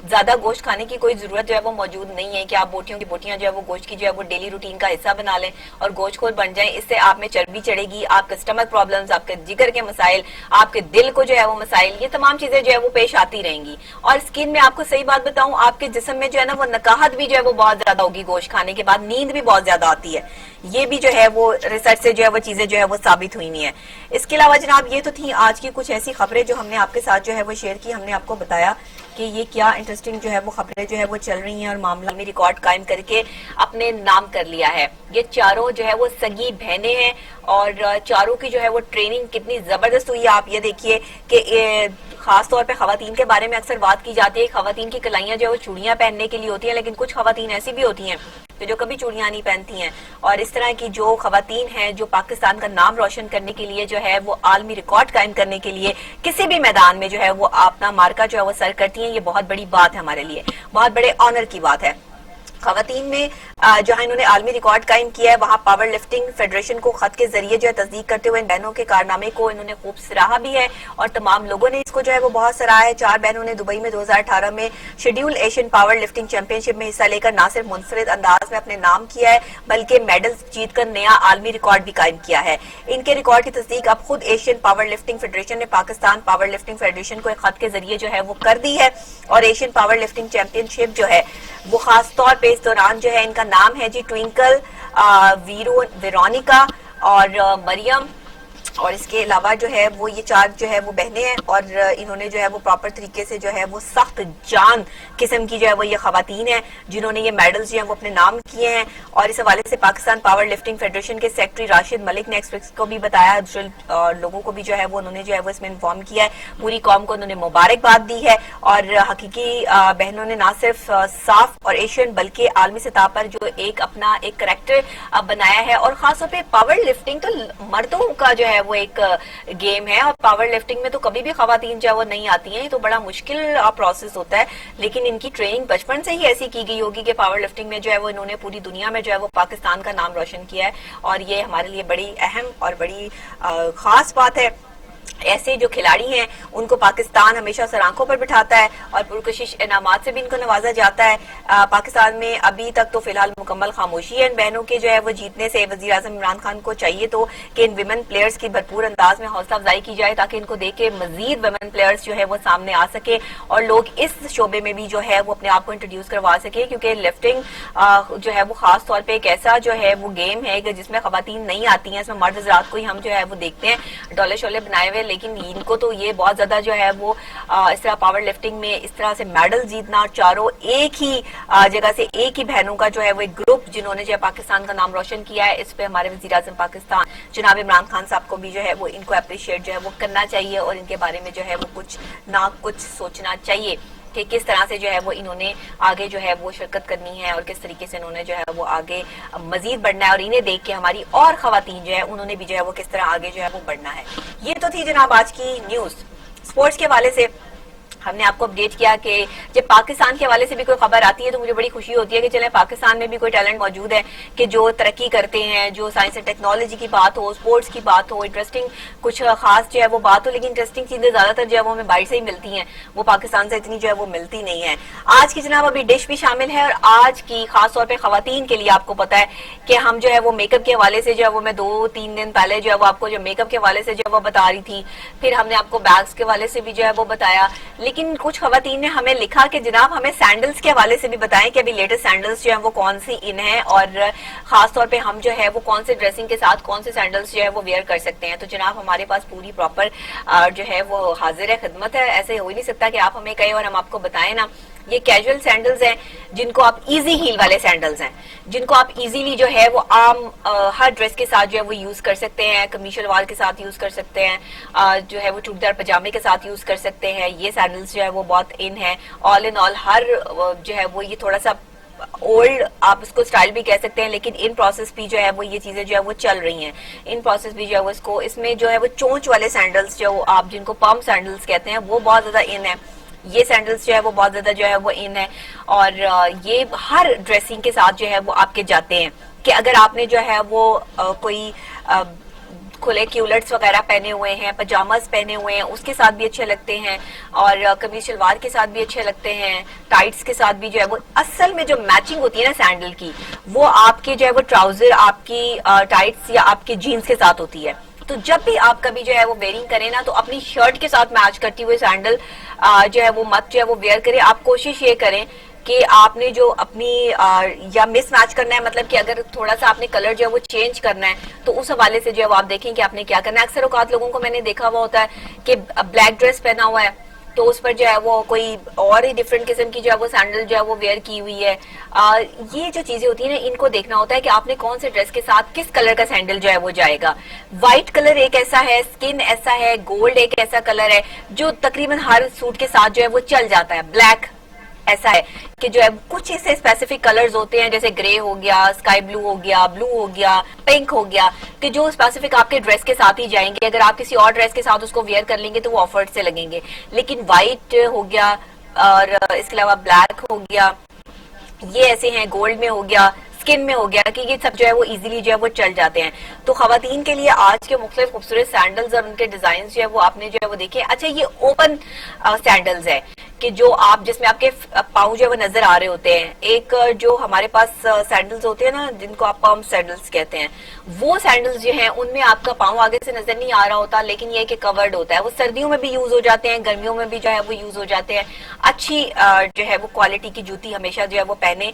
زیادہ گوشت کھانے کی کوئی ضرورت جو ہے وہ موجود نہیں ہے کہ آپ بوٹیوں کی بوٹیاں جو ہے وہ گوشت کی جو ہے وہ ڈیلی روٹین کا حصہ بنا لیں اور گوشت خور بن جائیں. اس سے آپ میں چربی چڑھے گی، آپ کے سٹمک پرابلمز، آپ کے جگر کے مسائل، آپ کے دل کو جو ہے وہ مسائل، یہ تمام چیزیں جو ہے وہ پیش آتی رہیں گی. اور سکن میں آپ کو صحیح بات بتاؤں، آپ کے جسم میں جو ہے نا وہ نکاہت بھی جو ہے وہ بہت زیادہ ہوگی گوشت کھانے کے بعد، نیند بھی بہت زیادہ آتی ہے. یہ بھی جو ہے وہ ریسرچ سے جو ہے وہ چیزیں جو ہے وہ ثابت ہوئی ہیں. اس کے علاوہ جناب یہ تو تھی آج کی کچھ ایسی خبریں جو ہم نے آپ کے ساتھ جو ہے وہ شیئر کی. ہم نے آپ کو بتایا کہ یہ کیا انٹرسٹنگ جو ہے وہ خبریں جو ہے وہ چل رہی ہیں، اور معاملہ میں ریکارڈ قائم کر کے اپنے نام کر لیا ہے. یہ چاروں جو ہے وہ سگی بہنیں ہیں، اور چاروں کی جو ہے وہ ٹریننگ کتنی زبردست ہوئی ہے. آپ یہ دیکھیے کہ خاص طور پہ خواتین کے بارے میں اکثر بات کی جاتی ہے. خواتین کی کلائیاں جو ہے وہ چوڑیاں پہننے کے لیے ہوتی ہیں، لیکن کچھ خواتین ایسی بھی ہوتی ہیں کہ جو کبھی چوڑیاں نہیں پہنتی ہیں. اور اس طرح کی جو خواتین ہیں جو پاکستان کا نام روشن کرنے کے لیے جو ہے وہ عالمی ریکارڈ قائم کرنے کے لیے کسی بھی میدان میں جو ہے وہ اپنا مارکا جو ہے وہ سر کرتی ہیں، یہ بہت بڑی بات ہے ہمارے لیے، بہت بڑے آنر کی بات ہے. خواتین میں جہاں انہوں نے عالمی ریکارڈ قائم کیا ہے وہاں پاور لفٹنگ فیڈریشن کو خط کے ذریعے جو ہے تصدیق کرتے ہوئے ان بہنوں کے کارنامے کو انہوں نے خوب سراہا بھی ہے، اور تمام لوگوں نے اس کو جو ہے وہ بہت سراہا ہے. 4 بہنوں نے دبئی میں 2018 میں schedule Asian powerlifting championship میں حصہ لے کر نہ صرف منفرد انداز میں اپنے نام کیا ہے بلکہ میڈلز جیت کر نیا عالمی ریکارڈ بھی قائم کیا ہے. ان کے ریکارڈ کی تصدیق اب خود ایشین پاور لفٹنگ فیڈریشن نے پاکستان پاور لفٹنگ فیڈریشن کو ایک خط کے ذریعے جو ہے وہ کر دی ہے. اور ایشین پاور لفٹنگ چیمپئن شپ جو ہے وہ خاص طور پہ اس دوران جو ہے ان کا نام ہے جی ٹوئنکل، ویرونیکا اور مریم، اور اس کے علاوہ جو ہے وہ یہ 4 جو ہے وہ بہنیں ہیں، اور انہوں نے جو ہے وہ پراپر طریقے سے جو ہے وہ سخت جان قسم کی جو ہے وہ یہ خواتین ہیں جنہوں نے یہ میڈلز جو ہیں وہ اپنے نام کیے ہیں. اور اس حوالے سے پاکستان پاور لفٹنگ فیڈریشن کے سیکرٹری راشد ملک نے ایکسپریس کو بھی بتایا، لوگوں کو بھی جو ہے وہ انہوں نے جو ہے وہ اس میں انفارم کیا ہے. پوری قوم کو انہوں نے مبارکباد دی ہے، اور حقیقی بہنوں نے نہ صرف صاف اور ایشین بلکہ عالمی سطح پر جو ایک اپنا ایک کریکٹر بنایا ہے. اور خاص طور پہ پاور لفٹنگ تو مردوں کا جو ہے وہ ایک گیم ہے، اور پاور لفٹنگ میں تو کبھی بھی خواتین جو ہے وہ نہیں آتی ہیں، تو بڑا مشکل پروسیس ہوتا ہے. لیکن ان کی ٹریننگ بچپن سے ہی ایسی کی گئی ہوگی کہ پاور لفٹنگ میں جو ہے وہ انہوں نے پوری دنیا میں جو ہے وہ پاکستان کا نام روشن کیا ہے، اور یہ ہمارے لیے بڑی اہم اور بڑی خاص بات ہے. ایسے جو کھلاڑی ہیں ان کو پاکستان ہمیشہ سر آنکھوں پر بٹھاتا ہے، اور پرکشش انعامات سے بھی ان کو نوازا جاتا ہے. پاکستان میں ابھی تک تو فی الحال مکمل خاموشی ہے ان بہنوں کے جو ہے وہ جیتنے سے. وزیر اعظم عمران خان کو چاہیے تو کہ ان ویمن پلیئرز کی بھرپور انداز میں حوصلہ افزائی کی جائے تاکہ ان کو دیکھ کے مزید ویمن پلیئرز جو ہے وہ سامنے آ سکے اور لوگ اس شعبے میں بھی جو ہے وہ اپنے آپ کو انٹروڈیوس کروا سکے. کیونکہ لفٹنگ جو ہے وہ خاص طور پہ ایک ایسا جو ہے وہ گیم ہے کہ جس میں خواتین نہیں آتی ہیں، اس میں مرد حضرات کو ہی ہم جو ہے وہ دیکھتے ہیں ڈولے شولے بنائے ہوئے، لیکن ان کو تو یہ بہت زیادہ جو ہے وہ اس طرح پاور لفٹنگ میں اس طرح سے میڈل جیتنا، اور چاروں ایک ہی جگہ سے ایک ہی بہنوں کا جو ہے وہ ایک گروپ جنہوں نے جو ہے پاکستان کا نام روشن کیا ہے. اس پہ ہمارے وزیر اعظم پاکستان جناب عمران خان صاحب کو بھی جو ہے وہ ان کو اپریشیٹ جو ہے وہ کرنا چاہیے، اور ان کے بارے میں جو ہے وہ کچھ نہ کچھ سوچنا چاہیے کہ کس طرح سے جو ہے وہ انہوں نے آگے جو ہے وہ شرکت کرنی ہے، اور کس طریقے سے انہوں نے جو ہے وہ آگے مزید بڑھنا ہے. اور انہیں دیکھ کے ہماری اور خواتین جو ہے انہوں نے بھی جو ہے وہ کس طرح آگے جو ہے وہ بڑھنا ہے. یہ تو تھی جناب آج کی نیوز. سپورٹس کے حوالے سے ہم نے آپ کو اپڈیٹ کیا کہ جب پاکستان کے حوالے سے بھی کوئی خبر آتی ہے تو مجھے بڑی خوشی ہوتی ہے کہ چلیں پاکستان میں بھی کوئی ٹیلنٹ موجود ہے کہ جو ترقی کرتے ہیں, جو سائنس اینڈ ٹیکنالوجی کی بات ہو, اسپورٹس کی بات ہو, انٹرسٹنگ کچھ خاص جو ہے وہ بات ہو, لیکن انٹرسٹنگ چیزیں زیادہ تر جو ہے وہ ہمیں باہر سے ہی ملتی ہیں, وہ پاکستان سے اتنی جو ہے وہ ملتی نہیں ہے. آج کی جناب ابھی ڈش بھی شامل ہے, اور آج کی خاص طور پہ خواتین کے لیے آپ کو پتا ہے کہ ہم جو ہے وہ میک اپ کے حوالے سے جو ہے وہ میں 2-3 دن پہلے جو ہے وہ آپ کو جو میک اپ کے حوالے سے جو ہے وہ بتا رہی تھی, پھر ہم نے آپ کو بیگز کے حوالے سے بھی جو ہے وہ بتایا, لیکن کچھ خواتین نے ہمیں لکھا کہ جناب ہمیں سینڈلز کے حوالے سے بھی بتائیں کہ ابھی لیٹسٹ سینڈلز جو ہیں وہ کون سی ان ہیں, اور خاص طور پہ ہم جو ہے وہ کون سے ڈریسنگ کے ساتھ کون سے سینڈلز جو ہے وہ ویئر کر سکتے ہیں. تو جناب ہمارے پاس پوری پراپر جو ہے وہ حاضر ہے خدمت ہے, ایسے ہو ہی نہیں سکتا کہ آپ ہمیں کہیں اور ہم آپ کو بتائیں نا. یہ کیجول سینڈلز ہیں جن کو آپ ایزی ہیل والے سینڈلز ہیں, جن کو آپ ایزیلی جو ہے وہ عام ہر ڈریس کے ساتھ جو ہے وہ یوز کر سکتے ہیں, قمیص شلوار کے ساتھ یوز کر سکتے ہیں, جو ہے وہ چوڑیدار پجامے کے ساتھ یوز کر سکتے ہیں. یہ سینڈلز جو ہے وہ بہت ان ہے. آل ان آل ہر جو ہے وہ یہ تھوڑا سا اولڈ آپ اس کو سٹائل بھی کہہ سکتے ہیں, لیکن ان پروسیس بھی جو ہے وہ یہ چیزیں جو ہے وہ چل رہی ہیں. ان پروسیس بھی جو ہے وہ اس میں جو ہے وہ چونچ والے سینڈلز جو آپ جن کو پمپ سینڈلز کہتے ہیں وہ بہت زیادہ ان ہے. یہ سینڈلز جو ہے وہ بہت زیادہ جو ہے وہ ان ہے, اور یہ ہر ڈریسنگ کے ساتھ جو ہے وہ آپ کے جاتے ہیں کہ اگر آپ نے جو ہے وہ کوئی کھلے کیولٹس وغیرہ پہنے ہوئے ہیں, پجاماز پہنے ہوئے ہیں, اس کے ساتھ بھی اچھے لگتے ہیں, اور قمیص شلوار کے ساتھ بھی اچھے لگتے ہیں, ٹائٹس کے ساتھ بھی جو ہے وہ اصل میں جو میچنگ ہوتی ہے نا سینڈل کی, وہ آپ کے جو ہے وہ ٹراؤزر آپ کی ٹائٹس یا آپ کے جینز کے ساتھ ہوتی ہے. تو جب بھی آپ کبھی جو ہے وہ ویئرنگ کریں نا تو اپنی شرٹ کے ساتھ میچ کرتی ہوئے سینڈل جو ہے وہ مت جو ہے وہ ویئر کریں. آپ کوشش یہ کریں کہ آپ نے جو اپنی یا مس میچ کرنا ہے, مطلب کہ اگر تھوڑا سا آپ نے کلر جو ہے وہ چینج کرنا ہے تو اس حوالے سے جو ہے وہ آپ دیکھیں کہ آپ نے کیا کرنا ہے. اکثر اوقات لوگوں کو میں نے دیکھا ہوا ہوتا ہے کہ بلیک ڈریس پہنا ہوا ہے تو اس پر جو ہے وہ کوئی اور ہی ڈفرینٹ قسم کی جو ہے وہ سینڈل جو ہے وہ ویئر کی ہوئی ہے. یہ جو چیزیں ہوتی ہیں نا ان کو دیکھنا ہوتا ہے کہ آپ نے کون سے ڈریس کے ساتھ کس کلر کا سینڈل جو ہے وہ جائے گا. وائٹ کلر ایک ایسا ہے, اسکن ایسا ہے, گولڈ ایک ایسا کلر ہے جو تقریباً ہر سوٹ کے ساتھ جو ہے وہ چل جاتا ہے. بلیک ایسا ہے کہ جو ہے کچھ ایسے اسپیسیفک کلرز ہوتے ہیں جیسے گرے ہو گیا, اسکائی بلو ہو گیا, بلو ہو گیا, پنک ہو گیا, کہ جو اسپیسیفک آپ کے ڈریس کے ساتھ ہی جائیں گے. اگر آپ کسی اور ڈریس کے ساتھ اس کو ویئر کر لیں گے تو وہ آفرڈ سے لگیں گے. لیکن وائٹ ہو گیا اور اس کے علاوہ بلیک ہو گیا, یہ ایسے ہیں, گولڈ میں ہو گیا, اسکن میں ہو گیا, کہ یہ سب جو ہے وہ ایزیلی جو ہے وہ چل جاتے ہیں. تو خواتین کے لیے آج کے مختلف خوبصورت سینڈلز اور ان کے ڈیزائنز جو ہے وہ آپ نے جو ہے وہ دیکھے. اچھا یہ اوپن سینڈلز ہے کہ جو آپ جس میں آپ کے پاؤں جو ہے وہ نظر آ رہے ہوتے ہیں. ایک جو ہمارے پاس سینڈلز ہوتے ہیں نا جن کو آپ پمپ سینڈلز کہتے ہیں, وہ سینڈلز جو ہیں ان میں آپ کا پاؤں آگے سے نظر نہیں آ رہا ہوتا, لیکن یہ کہ کورڈ ہوتا ہے. وہ سردیوں میں بھی یوز ہو جاتے ہیں, گرمیوں میں بھی جو ہے وہ یوز ہو جاتے ہیں. اچھی جو ہے وہ کوالٹی کی جوتی ہمیشہ جو ہے وہ پہنے,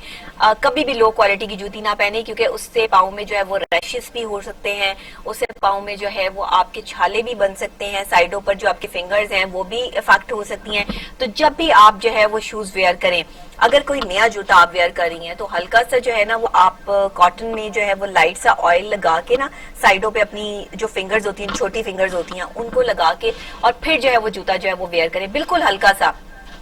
کبھی بھی لو کوالٹی کی جوتی نہ پہنے, کیونکہ اس سے پاؤں میں جو ہے وہ ریشز بھی ہو سکتے ہیں, اس سے پاؤں میں جو ہے وہ آپ کے چھالے بھی بن سکتے ہیں, سائڈوں پر جو آپ کے فنگرز ہیں وہ بھی افیکٹ ہو سکتی ہیں. تو جب بھی آپ جو ہے وہ شوز ویئر کریں, اگر کوئی نیا جوتا آپ ویئر کر رہی ہیں تو ہلکا سا جو ہے نا وہ آپ کاٹن میں جو ہے وہ لائٹ سا آئل لگا کے نا سائڈوں پہ اپنی جو فنگرز ہوتی ہیں, چھوٹی فنگرز ہوتی ہیں, ان کو لگا کے اور پھر جو ہے وہ جوتا جو ہے وہ ویئر کریں. بالکل ہلکا سا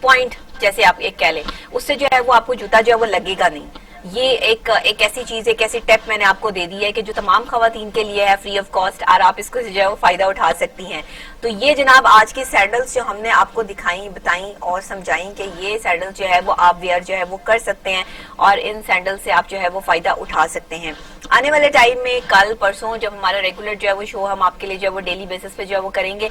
پوائنٹ جیسے آپ ایک کہہ لیں, اس سے جو ہے وہ آپ کو جوتا جو ہے وہ لگے گا نہیں. یہ ایک ایسی چیز, ایک ایسی ٹپ میں نے آپ کو دے دی ہے کہ جو تمام خواتین کے لیے ہے فری آف کاسٹ, اور آپ اس کو جو ہے وہ فائدہ اٹھا سکتی ہیں. تو یہ جناب آج کی سینڈلز جو ہم نے آپ کو دکھائیں, بتائیں اور سمجھائیں کہ یہ سینڈل جو ہے وہ آپ ویئر جو ہے وہ کر سکتے ہیں, اور ان سینڈل سے آپ جو ہے وہ فائدہ اٹھا سکتے ہیں. آنے والے ٹائم میں کل پرسوں جب ہمارا ریگولر جو ہے وہ شو ہم آپ کے لیے جو ہے وہ ڈیلی بیسس پہ جو ہے وہ کریں گے,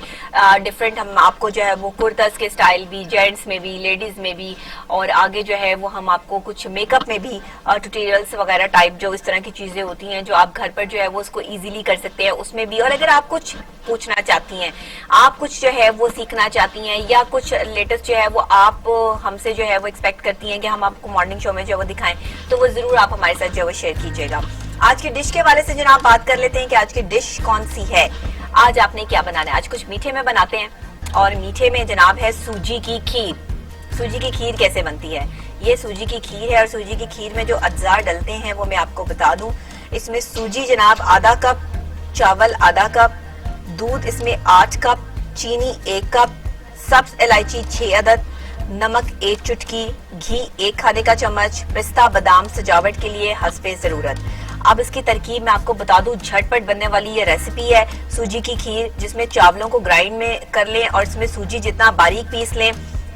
ڈفرینٹ ہم آپ کو جو ہے وہ کرتاز کے سٹائل بھی, جینٹس میں بھی, لیڈیز میں بھی, اور آگے جو ہے وہ ہم آپ کو کچھ میک اپ میں بھی ٹیوٹوریلز وغیرہ ٹائپ جو اس طرح کی چیزیں ہوتی ہیں جو آپ گھر پر جو ہے وہ اس کو ایزیلی کر سکتے ہیں, اس میں بھی. اور اگر آپ کچھ پوچھنا چاہتی ہیں, آپ کچھ جو ہے وہ سیکھنا چاہتی ہیں, یا کچھ لیٹسٹ جو ہے وہ آپ ہم سے جو ہے وہ ایکسپیکٹ کرتی ہیں کہ ہم آپ کو مارننگ شو میں جو ہے وہ دکھائیں, تو وہ ضرور آپ ہمارے ساتھ جو ہے وہ شیئر کیجیے گا. آج کی ڈش کے حوالے سے جناب بات کر لیتے ہیں کہ آج کی ڈش کون سی ہے. آج آپ نے کیا بنانا ہے؟ آج کچھ میٹھے میں بناتے ہیں, اور میٹھے میں جناب ہے سوجی کی کھیر. سوجی کی کھیر کیسے بنتی ہے؟ یہ سوجی کی کھیر ہے, اور سوجی کی کھیر میں جو اجزاء ڈلتے ہیں وہ میں آپ کو بتا دوں. اس میں سوجی جناب آدھا کپ, چاول آدھا کپ, دودھ اس میں 8 کپ, چینی 1 کپ, سبز الائچی 6 عدد, نمک 1 چٹکی, گھی 1 کھانے کا چمچ, پستہ بادام سجاوٹ کے لیے حسب ضرورت. اب اس کی ترکیب میں آپ کو بتا دوں, جھٹ پٹ بننے والی یہ ریسیپی ہے سوجی کی کھیر, جس میں چاولوں کو گرائنڈ میں کر لیں اور اس میں سوجی جتنا باریک پیس لیں,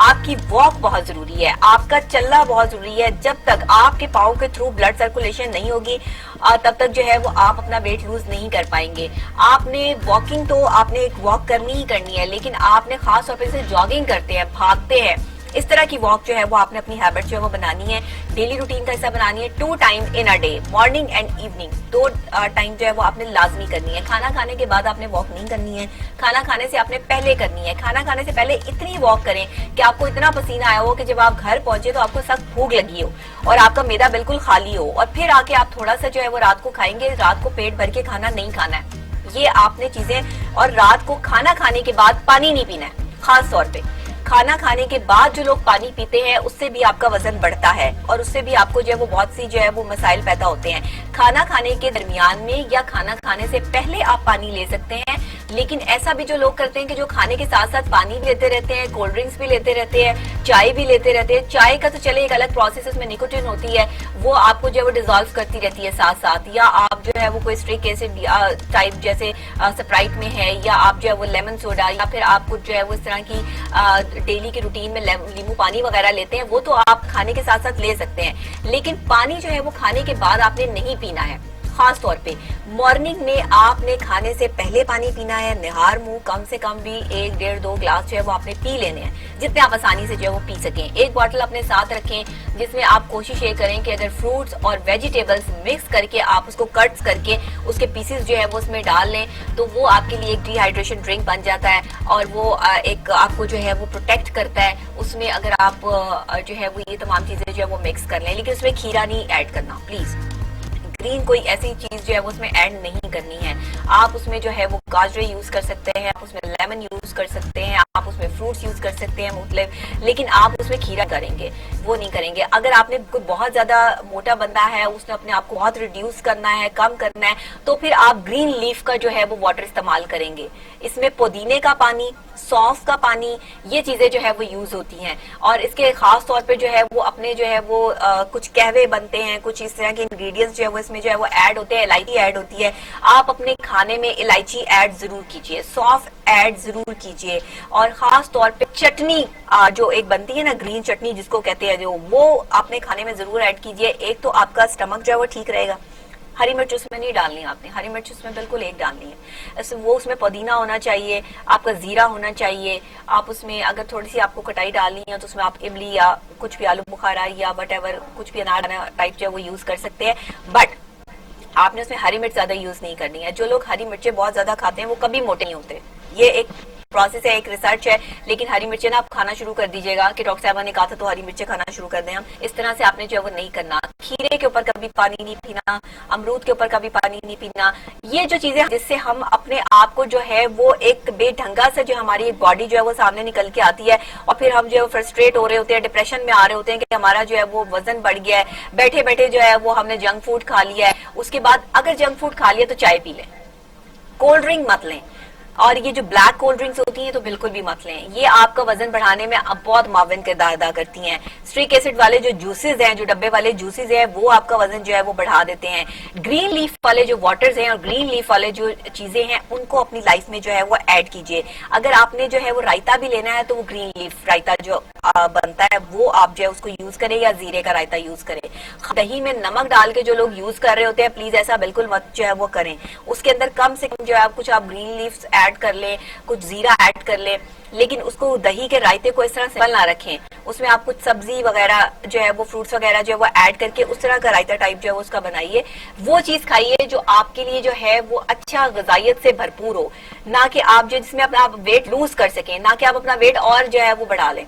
آپ کی واک بہت ضروری ہے, آپ کا چلنا بہت ضروری ہے. جب تک آپ کے پاؤں کے تھرو بلڈ سرکولیشن نہیں ہوگی تب تک جو ہے وہ آپ اپنا ویٹ لوز نہیں کر پائیں گے. آپ نے واکنگ تو آپ نے ایک واک کرنی ہی کرنی ہے, لیکن آپ نے خاص طور پہ جاگنگ کرتے ہیں, بھاگتے ہیں, اس طرح کی واک جو ہے وہ آپ نے اپنی ہیبٹ جو ہے وہ بنانی ہے, ڈیلی روٹین کا حصہ بنانی ہے. 2 time in a day, morning and evening, 2 time جو ہے وہ آپ نے لازمی کرنی ہے. کھانا کھانے کے بعد آپ نے واک نہیں کرنی ہے, کھانا کھانے سے آپ نے پہلے کرنی ہے. کھانا کھانے سے پہلے اتنی واک کریں کہ آپ کو اتنا پسینہ آیا ہو کہ جب آپ گھر پہنچے تو آپ کو سخت بھوک لگی ہو اور آپ کا معدہ بالکل خالی ہو, اور پھر آ کے آپ تھوڑا سا جو ہے وہ رات کو کھائیں گے. رات کو پیٹ بھر کے کھانا نہیں کھانا ہے, یہ آپ نے چیزیں. اور رات کو کھانا کھانے کے بعد پانی نہیں پینا ہے. خاص طور پہ کھانا کھانے کے بعد جو لوگ پانی پیتے ہیں اس سے بھی آپ کا وزن بڑھتا ہے, اور اس سے بھی آپ کو جو ہے وہ بہت سی جو ہے وہ مسائل پیدا ہوتے ہیں. کھانا کھانے کے درمیان میں یا کھانا کھانے سے پہلے آپ پانی لے سکتے ہیں, لیکن ایسا بھی جو لوگ کرتے ہیں کہ جو کھانے کے ساتھ ساتھ پانی بھی لیتے رہتے ہیں, کولڈ ڈرنکس بھی لیتے رہتے ہیں, چائے بھی لیتے رہتے ہیں. چائے کا تو چلے ایک الگ پروسیس, اس میں نیکوٹین ہوتی ہے, وہ آپ کو جو ہے وہ ڈیزالو کرتی رہتی ہے ساتھ ساتھ. یا آپ جو ہے وہ کوئی اسٹرک ایسڈ ٹائپ جیسے سپرائٹ میں ہے, یا آپ جو ہے وہ لیمن سوڈا, یا پھر آپ کچھ جو ہے وہ اس طرح کی ڈیلی کی روٹین میں لیمو پانی وغیرہ لیتے ہیں, وہ تو آپ کھانے کے ساتھ ساتھ لے سکتے ہیں. لیکن پانی جو ہے وہ کھانے کے بعد آپ نے نہیں پینا ہے. خاص طور پہ مارننگ میں آپ نے کھانے سے پہلے پانی پینا ہے. نہار منہ کم سے کم بھی 1 1.5 2 گلاس جو ہے وہ آپ نے پی لینے ہیں, جتنے آپ آسانی سے جو ہے وہ پی سکیں. ایک باٹل اپنے ساتھ رکھیں جس میں آپ کوشش یہ کریں کہ اگر فروٹس اور ویجیٹیبلز مکس کر کے آپ اس کو کٹس کر کے اس کے پیسز جو ہے وہ اس میں ڈال لیں, تو وہ آپ کے لیے ایک ڈی ہائیڈریشن ڈرنک بن جاتا ہے, اور وہ ایک آپ کو جو ہے وہ پروٹیکٹ کرتا ہے. اس میں اگر آپ جو ہے وہ یہ تمام چیزیں جو ہے وہ مکس کر لیں, لیکن اس میں کھیرا نہیں ایڈ کرنا پلیز. گرین کوئی ایسی چیز جو ہے وہ اس میں ایڈ نہیں کرنی ہے. آپ اس میں جو ہے وہ گاجریں یوز کر سکتے ہیں, آپ اس میں لیمن یوز کر سکتے ہیں, آپ اس میں فروٹس یوز کر سکتے ہیں مختلف, لیکن آپ اس میں کھیرا کریں گے وہ نہیں کریں گے. اگر آپ نے کوئی بہت زیادہ موٹا بندہ ہے, اس نے اپنے آپ کو بہت ریڈیوس کرنا ہے, کم کرنا ہے, تو پھر آپ گرین لیف کا جو ہے وہ واٹر استعمال کریں گے. اس میں پودینے کا پانی, سونف کا پانی, یہ چیزیں جو ہے وہ یوز ہوتی ہیں. اور اس کے خاص طور پہ جو ہے وہ اپنے جو ہے وہ کچھ قہوے بنتے ہیں, کچھ اس طرح کے انگریڈینٹس جو ہے وہ اس میں جو ہے وہ ایڈ ہوتے ہیں. الائچی ایڈ ہوتی ہے, آپ اپنے کھانے میں الائچی ایڈ ضرور کیجئے, سونف ایڈ ضرور کیجئے. اور خاص طور پہ چٹنی جو ایک بنتی ہے نا گرین چٹنی جس کو کہتے ہیں, جو وہ آپ نے کھانے میں ضرور ایڈ کیجئے. ایک تو آپ کا اسٹمک جو ہے وہ ٹھیک رہے گا. ہری مرچ اس میں نہیں ڈالنی آپ نے, ہری مرچ اس میں بالکل ایک ڈالنی ہے. وہ اس میں پودینہ ہونا چاہیے, آپ کا زیرہ ہونا چاہیے. آپ اس میں اگر تھوڑی سی آپ کو کٹائی ڈالنی ہے تو اس میں آپ املی یا کچھ بھی آلو بخارا یا وٹ ایور کچھ بھی انار ٹائپ جو ہے وہ یوز کر سکتے ہیں. بٹ آپ نے اس میں ہری مرچ زیادہ یوز نہیں کرنی ہے. جو لوگ ہری مرچیں بہت زیادہ کھاتے ہیں وہ کبھی موٹے نہیں ہوتے. یہ ایک پروسیس ہے, ایک ریسرچ ہے. لیکن ہری مرچیں نا آپ کھانا شروع کر دیجیے گا کہ ڈاکٹر صاحبہ نے کہا تھا تو ہری مرچیں کھانا شروع کر دیں ہم, اس طرح سے آپ نے جو ہے وہ نہیں کرنا. کھیرے کے اوپر کبھی پانی نہیں پینا, امرود کے اوپر کبھی پانی نہیں پینا. یہ جو چیزیں جس سے ہم اپنے آپ کو جو ہے وہ ایک بے ڈھنگا سے جو ہماری باڈی جو ہے وہ سامنے نکل کے آتی ہے, اور پھر ہم جو ہے فرسٹریٹ ہو رہے ہوتے ہیں, ڈپریشن میں آ رہے ہوتے ہیں کہ ہمارا جو ہے وہ وزن بڑھ گیا ہے, بیٹھے بیٹھے جو ہے وہ ہم نے جنک فوڈ کھا لیا ہے. اس کے بعد اگر جنک فوڈ کھا لیا تو چائے پی لیں, کولڈ ڈرنک مت لیں, اور یہ جو بلیک کولڈ ڈرنکس ہوتی ہیں تو بالکل بھی مت لیں. یہ آپ کا وزن بڑھانے میں بہت معاون کردار ادا کرتی ہیں. اسٹرک ایسڈ والے جو جوسز ہیں, جو ڈبے والے جوسز ہیں, وہ آپ کا وزن جو ہے وہ بڑھا دیتے ہیں. گرین لیف والے جو واٹرز ہیں اور گرین لیف والے جو چیزیں ہیں ان کو اپنی لائف میں جو ہے وہ ایڈ کیجئے. اگر آپ نے جو ہے وہ رائتا بھی لینا ہے تو وہ گرین لیف رائتا جو بنتا ہے وہ آپ جو ہے اس کو یوز کریں, یا زیرے کا رائتا یوز کریں. دہی میں نمک ڈال کے جو لوگ یوز کر رہے ہوتے ہیں, پلیز ایسا بالکل مت جو ہے وہ کریں. اس کے اندر کم سے کم جو ہے کچھ آپ گرین لیفز ایڈ کر لیں, کچھ زیرہ ایڈ کر لیں, لیکن اس کو دہی کے رائتے کو اس طرح سمپل نہ رکھیں. اس میں آپ کچھ سبزی وغیرہ جو ہے وہ فروٹس وغیرہ جو ہے وہ ایڈ کر کے اس طرح کا رائتا ٹائپ جو ہے اس کا بنائیے. وہ چیز کھائیے جو آپ کے لیے جو ہے وہ اچھا غذائیت سے بھرپور ہو, نہ کہ آپ جو جس میں اپنا ویٹ لوز کر سکیں, نہ کہ آپ اپنا ویٹ اور جو ہے وہ بڑھا لیں.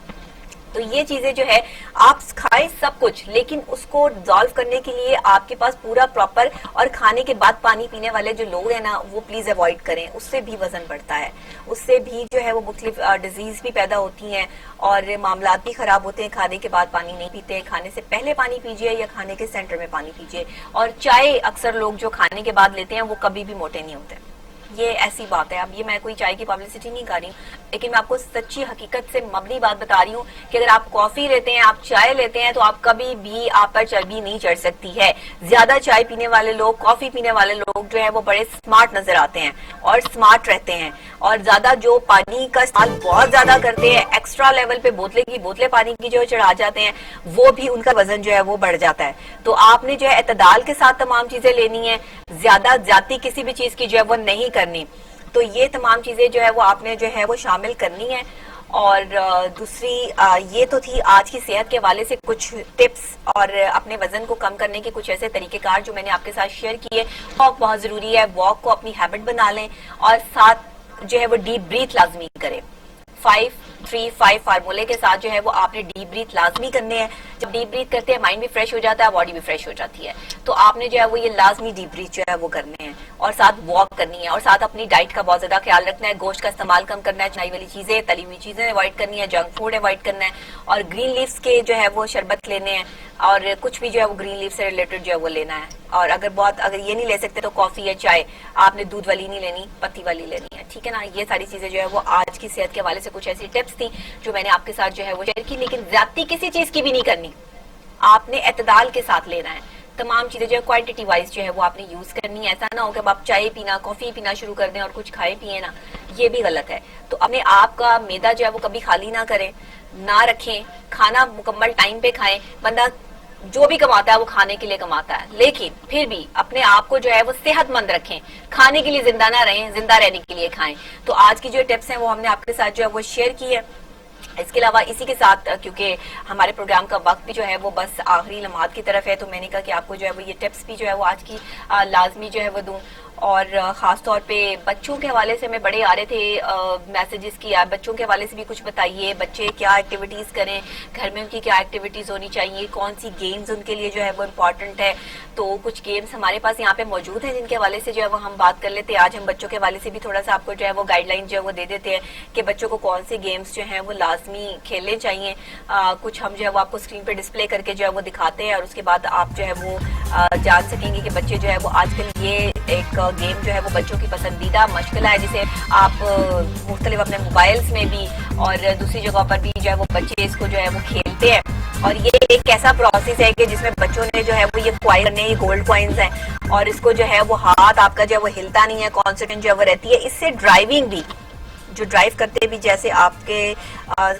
تو یہ چیزیں جو ہے آپ کھائیں سب کچھ, لیکن اس کو ڈیزالو کرنے کے لیے آپ کے پاس پورا پراپر, اور کھانے کے بعد پانی پینے والے جو لوگ ہیں نا وہ پلیز اوائڈ کریں. اس سے بھی وزن بڑھتا ہے, اس سے بھی جو ہے وہ مختلف ڈیزیز بھی پیدا ہوتی ہیں اور معاملات بھی خراب ہوتے ہیں. کھانے کے بعد پانی نہیں پیتے, کھانے سے پہلے پانی پیجیے یا کھانے کے سینٹر میں پانی پیجیے. اور چائے اکثر لوگ جو کھانے کے بعد لیتے ہیں وہ کبھی بھی موٹے نہیں ہوتے. یہ ایسی بات ہے. اب یہ میں کوئی چائے کی پبلسٹی نہیں کر رہی ہوں, لیکن میں آپ کو سچی حقیقت سے مبنی بات بتا رہی ہوں کہ اگر آپ کافی لیتے ہیں, آپ چائے لیتے ہیں, تو آپ کبھی بھی آپ پر چربی نہیں چڑھ سکتی ہے. زیادہ چائے پینے والے لوگ, کافی پینے والے لوگ جو ہے وہ بڑے سمارٹ نظر آتے ہیں اور سمارٹ رہتے ہیں, اور زیادہ جو پانی کا استعمال بہت زیادہ کرتے ہیں, ایکسٹرا لیول پہ بوتلیں پانی کی جو چڑھا جاتے ہیں, وہ بھی ان کا وزن جو ہے وہ بڑھ جاتا ہے. تو آپ نے جو ہے اعتدال کے ساتھ تمام چیزیں لینی ہیں, زیادہ زیادتی کسی بھی چیز کی جو ہے وہ نہیں کرنی. تو یہ تمام چیزیں جو ہے وہ آپ نے جو ہے وہ شامل کرنی ہے. اور دوسری یہ تو تھی آج کی صحت کے حوالے سے کچھ ٹپس اور اپنے وزن کو کم کرنے کے کچھ ایسے طریقہ کار جو میں نے آپ کے ساتھ شیئر کیے. واک بہت ضروری ہے, واک کو اپنی ہیبٹ بنا لیں, اور ساتھ جو ہے وہ ڈیپ بریتھ لازمی کریں. 5-3-5 فارمولے کے ساتھ جو ہے وہ آپ نے ڈیپ بریتھ لازمی کرنے ہیں. جب ڈیپ بریتھ کرتے ہیں مائنڈ بھی فریش ہو جاتا ہے, باڈی بھی فریش ہو جاتی ہے. تو آپ نے جو ہے وہ یہ لازمی ڈیپ بریتھ جو ہے وہ کرنے ہیں, اور ساتھ واک کرنی ہے, اور ساتھ اپنی ڈائٹ کا بہت زیادہ خیال رکھنا ہے. گوشت کا استعمال کم کرنا ہے, چنائی والی چیزیں, تلی ہوئی چیزیں اوائڈ کرنی ہے, جنک فوڈ اوائڈ کرنا ہے, اور گرین لیفز کے جو ہے وہ شربت لینے ہیں, اور کچھ بھی جو ہے وہ گرین لیف سے ریلیٹڈ جو ہے وہ لینا ہے. اور اگر یہ نہیں لے سکتے تو کافی یا چائے آپ نے دودھ والی نہیں لینی, پتی والی لینی ہے, ٹھیک ہے نا. یہ ساری چیزیں جو ہے وہ آج کی صحت کے حوالے سے کچھ ایسی ٹپس تھیں جو میں نے آپ کے ساتھ جو ہے وہ شیئر کی. لیکن زیادتی کسی چیز کی بھی نہیں کرنی, آپ نے اعتدال کے ساتھ لینا ہے. تمام چیزیں جو ہے کوانٹٹی وائز جو ہے وہ آپ نے یوز کرنی ہے. ایسا نہ ہو کہ آپ چائے پینا, کافی پینا شروع کر دیں اور کچھ کھائے پیئے نا, یہ بھی غلط ہے. تو اپنے آپ کا معدہ جو ہے وہ کبھی خالی نہ کریں, نہ رکھیں. کھانا مکمل ٹائم پہ کھائیں. بندہ جو بھی کماتا ہے وہ کھانے کے لیے کماتا ہے, لیکن پھر بھی اپنے آپ کو جو ہے وہ صحت مند رکھیں. کھانے کے لیے زندہ نہ رہیں, زندہ رہنے کے لیے کھائیں. تو آج کی جو ٹپس ہیں وہ ہم نے آپ کے ساتھ جو ہے وہ شیئر کی ہے. اس کے علاوہ اسی کے ساتھ کیونکہ ہمارے پروگرام کا وقت بھی جو ہے وہ بس آخری لمحات کی طرف ہے, تو میں نے کہا کہ آپ کو جو ہے وہ یہ ٹپس بھی جو ہے وہ آج کی لازمی جو ہے وہ دوں. اور خاص طور پہ بچوں کے حوالے سے میں بڑے آ رہے تھے میسیجز کی, آپ بچوں کے حوالے سے بھی کچھ بتائیے. بچے کیا ایکٹیویٹیز کریں, گھر میں ان کی کیا ایکٹیویٹیز ہونی چاہیے, کون سی گیمز ان کے لیے جو ہے وہ امپورٹنٹ ہے. تو کچھ گیمز ہمارے پاس یہاں پہ موجود ہیں جن کے حوالے سے جو ہے وہ ہم بات کر لیتے ہیں. آج ہم بچوں کے حوالے سے بھی تھوڑا سا آپ کو جو ہے وہ گائیڈ لائن جو ہے وہ دے دیتے ہیں کہ بچوں کو کون سی گیمز جو ہیں وہ لازمی کھیلنے چاہیے. کچھ ہم جو ہے وہ آپ کو اسکرین پہ ڈسپلے کر کے جو ہے وہ دکھاتے ہیں, اور اس کے بعد آپ جو ہے وہ جان سکیں گے کہ بچے جو ہے وہ آج کل یہ ایک گیم جو ہے وہ بچوں کی پسندیدہ مشغلہ ہے, جسے آپ مختلف اپنے موبائلز میں بھی اور دوسری جگہوں پر بھی جو ہے وہ بچے اس کو جو ہے وہ کھیلتے ہیں. اور یہ ایک ایسا پروسیس ہے کہ جس میں بچوں نے جو ہے وہ یہ کوائن کرنے, یہ گولڈ کوائنز ہیں, اور اس کو جو ہے وہ ہاتھ آپ کا جو ہے وہ ہلتا نہیں ہے, کانسنٹریٹ جو ہے وہ رہتی ہے. اس سے ڈرائیونگ بھی, جو ڈرائیو کرتے بھی جیسے آپ کے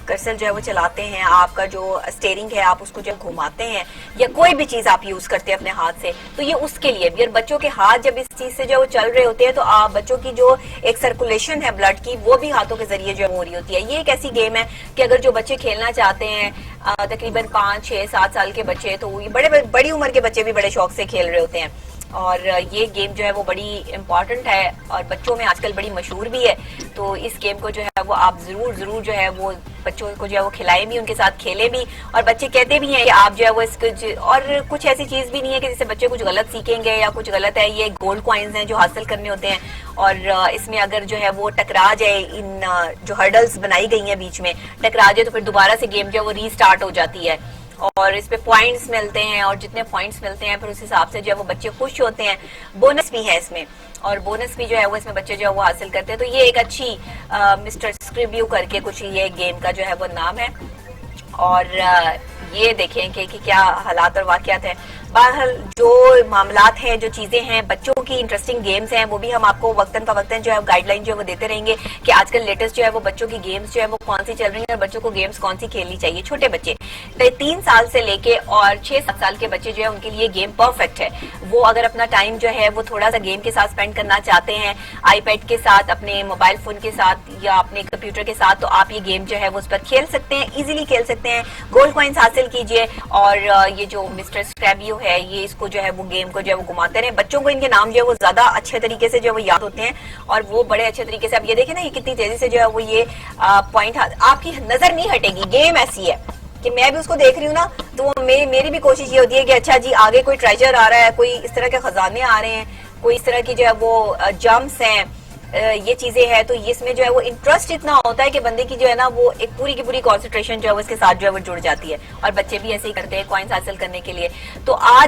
کرسر جو ہے وہ چلاتے ہیں, آپ کا جو اسٹیئرنگ ہے آپ اس کو جو گھماتے ہیں, یا کوئی بھی چیز آپ یوز کرتے ہیں اپنے ہاتھ سے, تو یہ اس کے لیے بھی. اور بچوں کے ہاتھ جب اس چیز سے جو وہ چل رہے ہوتے ہیں تو بچوں کی جو ایک سرکولیشن ہے بلڈ کی, وہ بھی ہاتھوں کے ذریعے جو ہو رہی ہوتی ہے. یہ ایک ایسی گیم ہے کہ اگر جو بچے کھیلنا چاہتے ہیں, تقریباً 5, 6, 7 سال کے بچے, تو بڑی عمر کے بچے بھی بڑے شوق سے کھیل رہے ہوتے ہیں. اور یہ گیم جو ہے وہ بڑی امپورٹنٹ ہے اور بچوں میں آج کل بڑی مشہور بھی ہے. تو اس گیم کو جو ہے وہ آپ ضرور جو ہے وہ بچوں کو جو ہے وہ کھلائیں بھی, ان کے ساتھ کھیلیں بھی. اور بچے کہتے بھی ہیں کہ آپ جو ہے وہ اس کو, اور کچھ ایسی چیز بھی نہیں ہے کہ جس سے بچے کچھ غلط سیکھیں گے یا کچھ غلط ہے. یہ گولڈ کوائنز ہیں جو حاصل کرنے ہوتے ہیں, اور اس میں اگر جو ہے وہ ٹکرا جائے, ان جو ہرڈلز بنائی گئی ہیں بیچ میں ٹکرا جائے, تو پھر دوبارہ سے گیم جو ہے وہ ری سٹارٹ ہو جاتی ہے. اور اس پہ پوائنٹس ملتے ہیں, اور جتنے پوائنٹس ملتے ہیں پھر اس حساب سے جو ہے وہ بچے خوش ہوتے ہیں. بونس بھی ہے اس میں, اور بونس بھی جو ہے وہ اس میں بچے جو ہے وہ حاصل کرتے ہیں. تو یہ ایک اچھی مسٹر اسکریبیو کر کے کچھ یہ گیم کا جو ہے وہ نام ہے. اور یہ دیکھیں کہ کیا حالات اور واقعات ہیں. بہرحال جو معاملات ہیں, جو چیزیں ہیں, بچوں کی انٹرسٹنگ گیمز ہیں, وہ بھی ہم آپ کو وقتاً فوقتاً جو ہے گائیڈ لائن جو ہے وہ دیتے رہیں گے کہ آج کل لیٹسٹ جو ہے وہ بچوں کی گیمز جو ہے وہ کون سی چل رہی ہیں, اور بچوں کو گیمز کون سی کھیلنی چاہیے. چھوٹے بچے 3 سال سے لے کے اور 6-7 سال کے بچے جو ہے ان کے لیے گیم پرفیکٹ ہے. وہ اگر اپنا ٹائم جو ہے وہ تھوڑا سا گیم کے ساتھ اسپینڈ کرنا چاہتے ہیں, آئی پیڈ کے ساتھ, اپنے موبائل فون کے ساتھ, یا اپنے کمپیوٹر کے ساتھ, تو آپ یہ گیم جو ہے وہ اس پر کھیل سکتے ہیں, ایزیلی کھیل سکتے ہیں. گولڈ کوائنز حاصل کیجئے. اور یہ جو مسٹر اسکریبیو ہے, یہ اس کو جو ہے وہ گیم کو جو ہے وہ گھماتے رہے. بچوں کو ان کے نام جو ہے وہ زیادہ اچھے طریقے سے جو ہے وہ یاد ہوتے ہیں, اور وہ بڑے اچھے طریقے سے. اب یہ دیکھیں نا, یہ کتنی تیزی سے جو ہے وہ یہ پوائنٹ آپ کی نظر نہیں ہٹے گی. گیم ایسی ہے کہ میں بھی اس کو دیکھ رہی ہوں نا, تو میری بھی کوشش یہ ہوتی ہے کہ اچھا جی آگے کوئی ٹریجر آ رہا ہے, کوئی اس طرح کے خزانے آ رہے ہیں, کوئی اس طرح کی جو ہے وہ جمپس ہیں, یہ چیزیں ہیں. تو اس میں جو ہے وہ انٹرسٹ اتنا ہوتا ہے کہ بندے کی جو ہے نا وہ ایک پوری کی پوری کانسنٹریشن جو ہے وہ اس کے ساتھ جو ہے وہ جڑ جاتی ہے. اور بچے بھی ایسے ہی کرتے ہیں کوائنز حاصل کرنے کے لیے. تو آج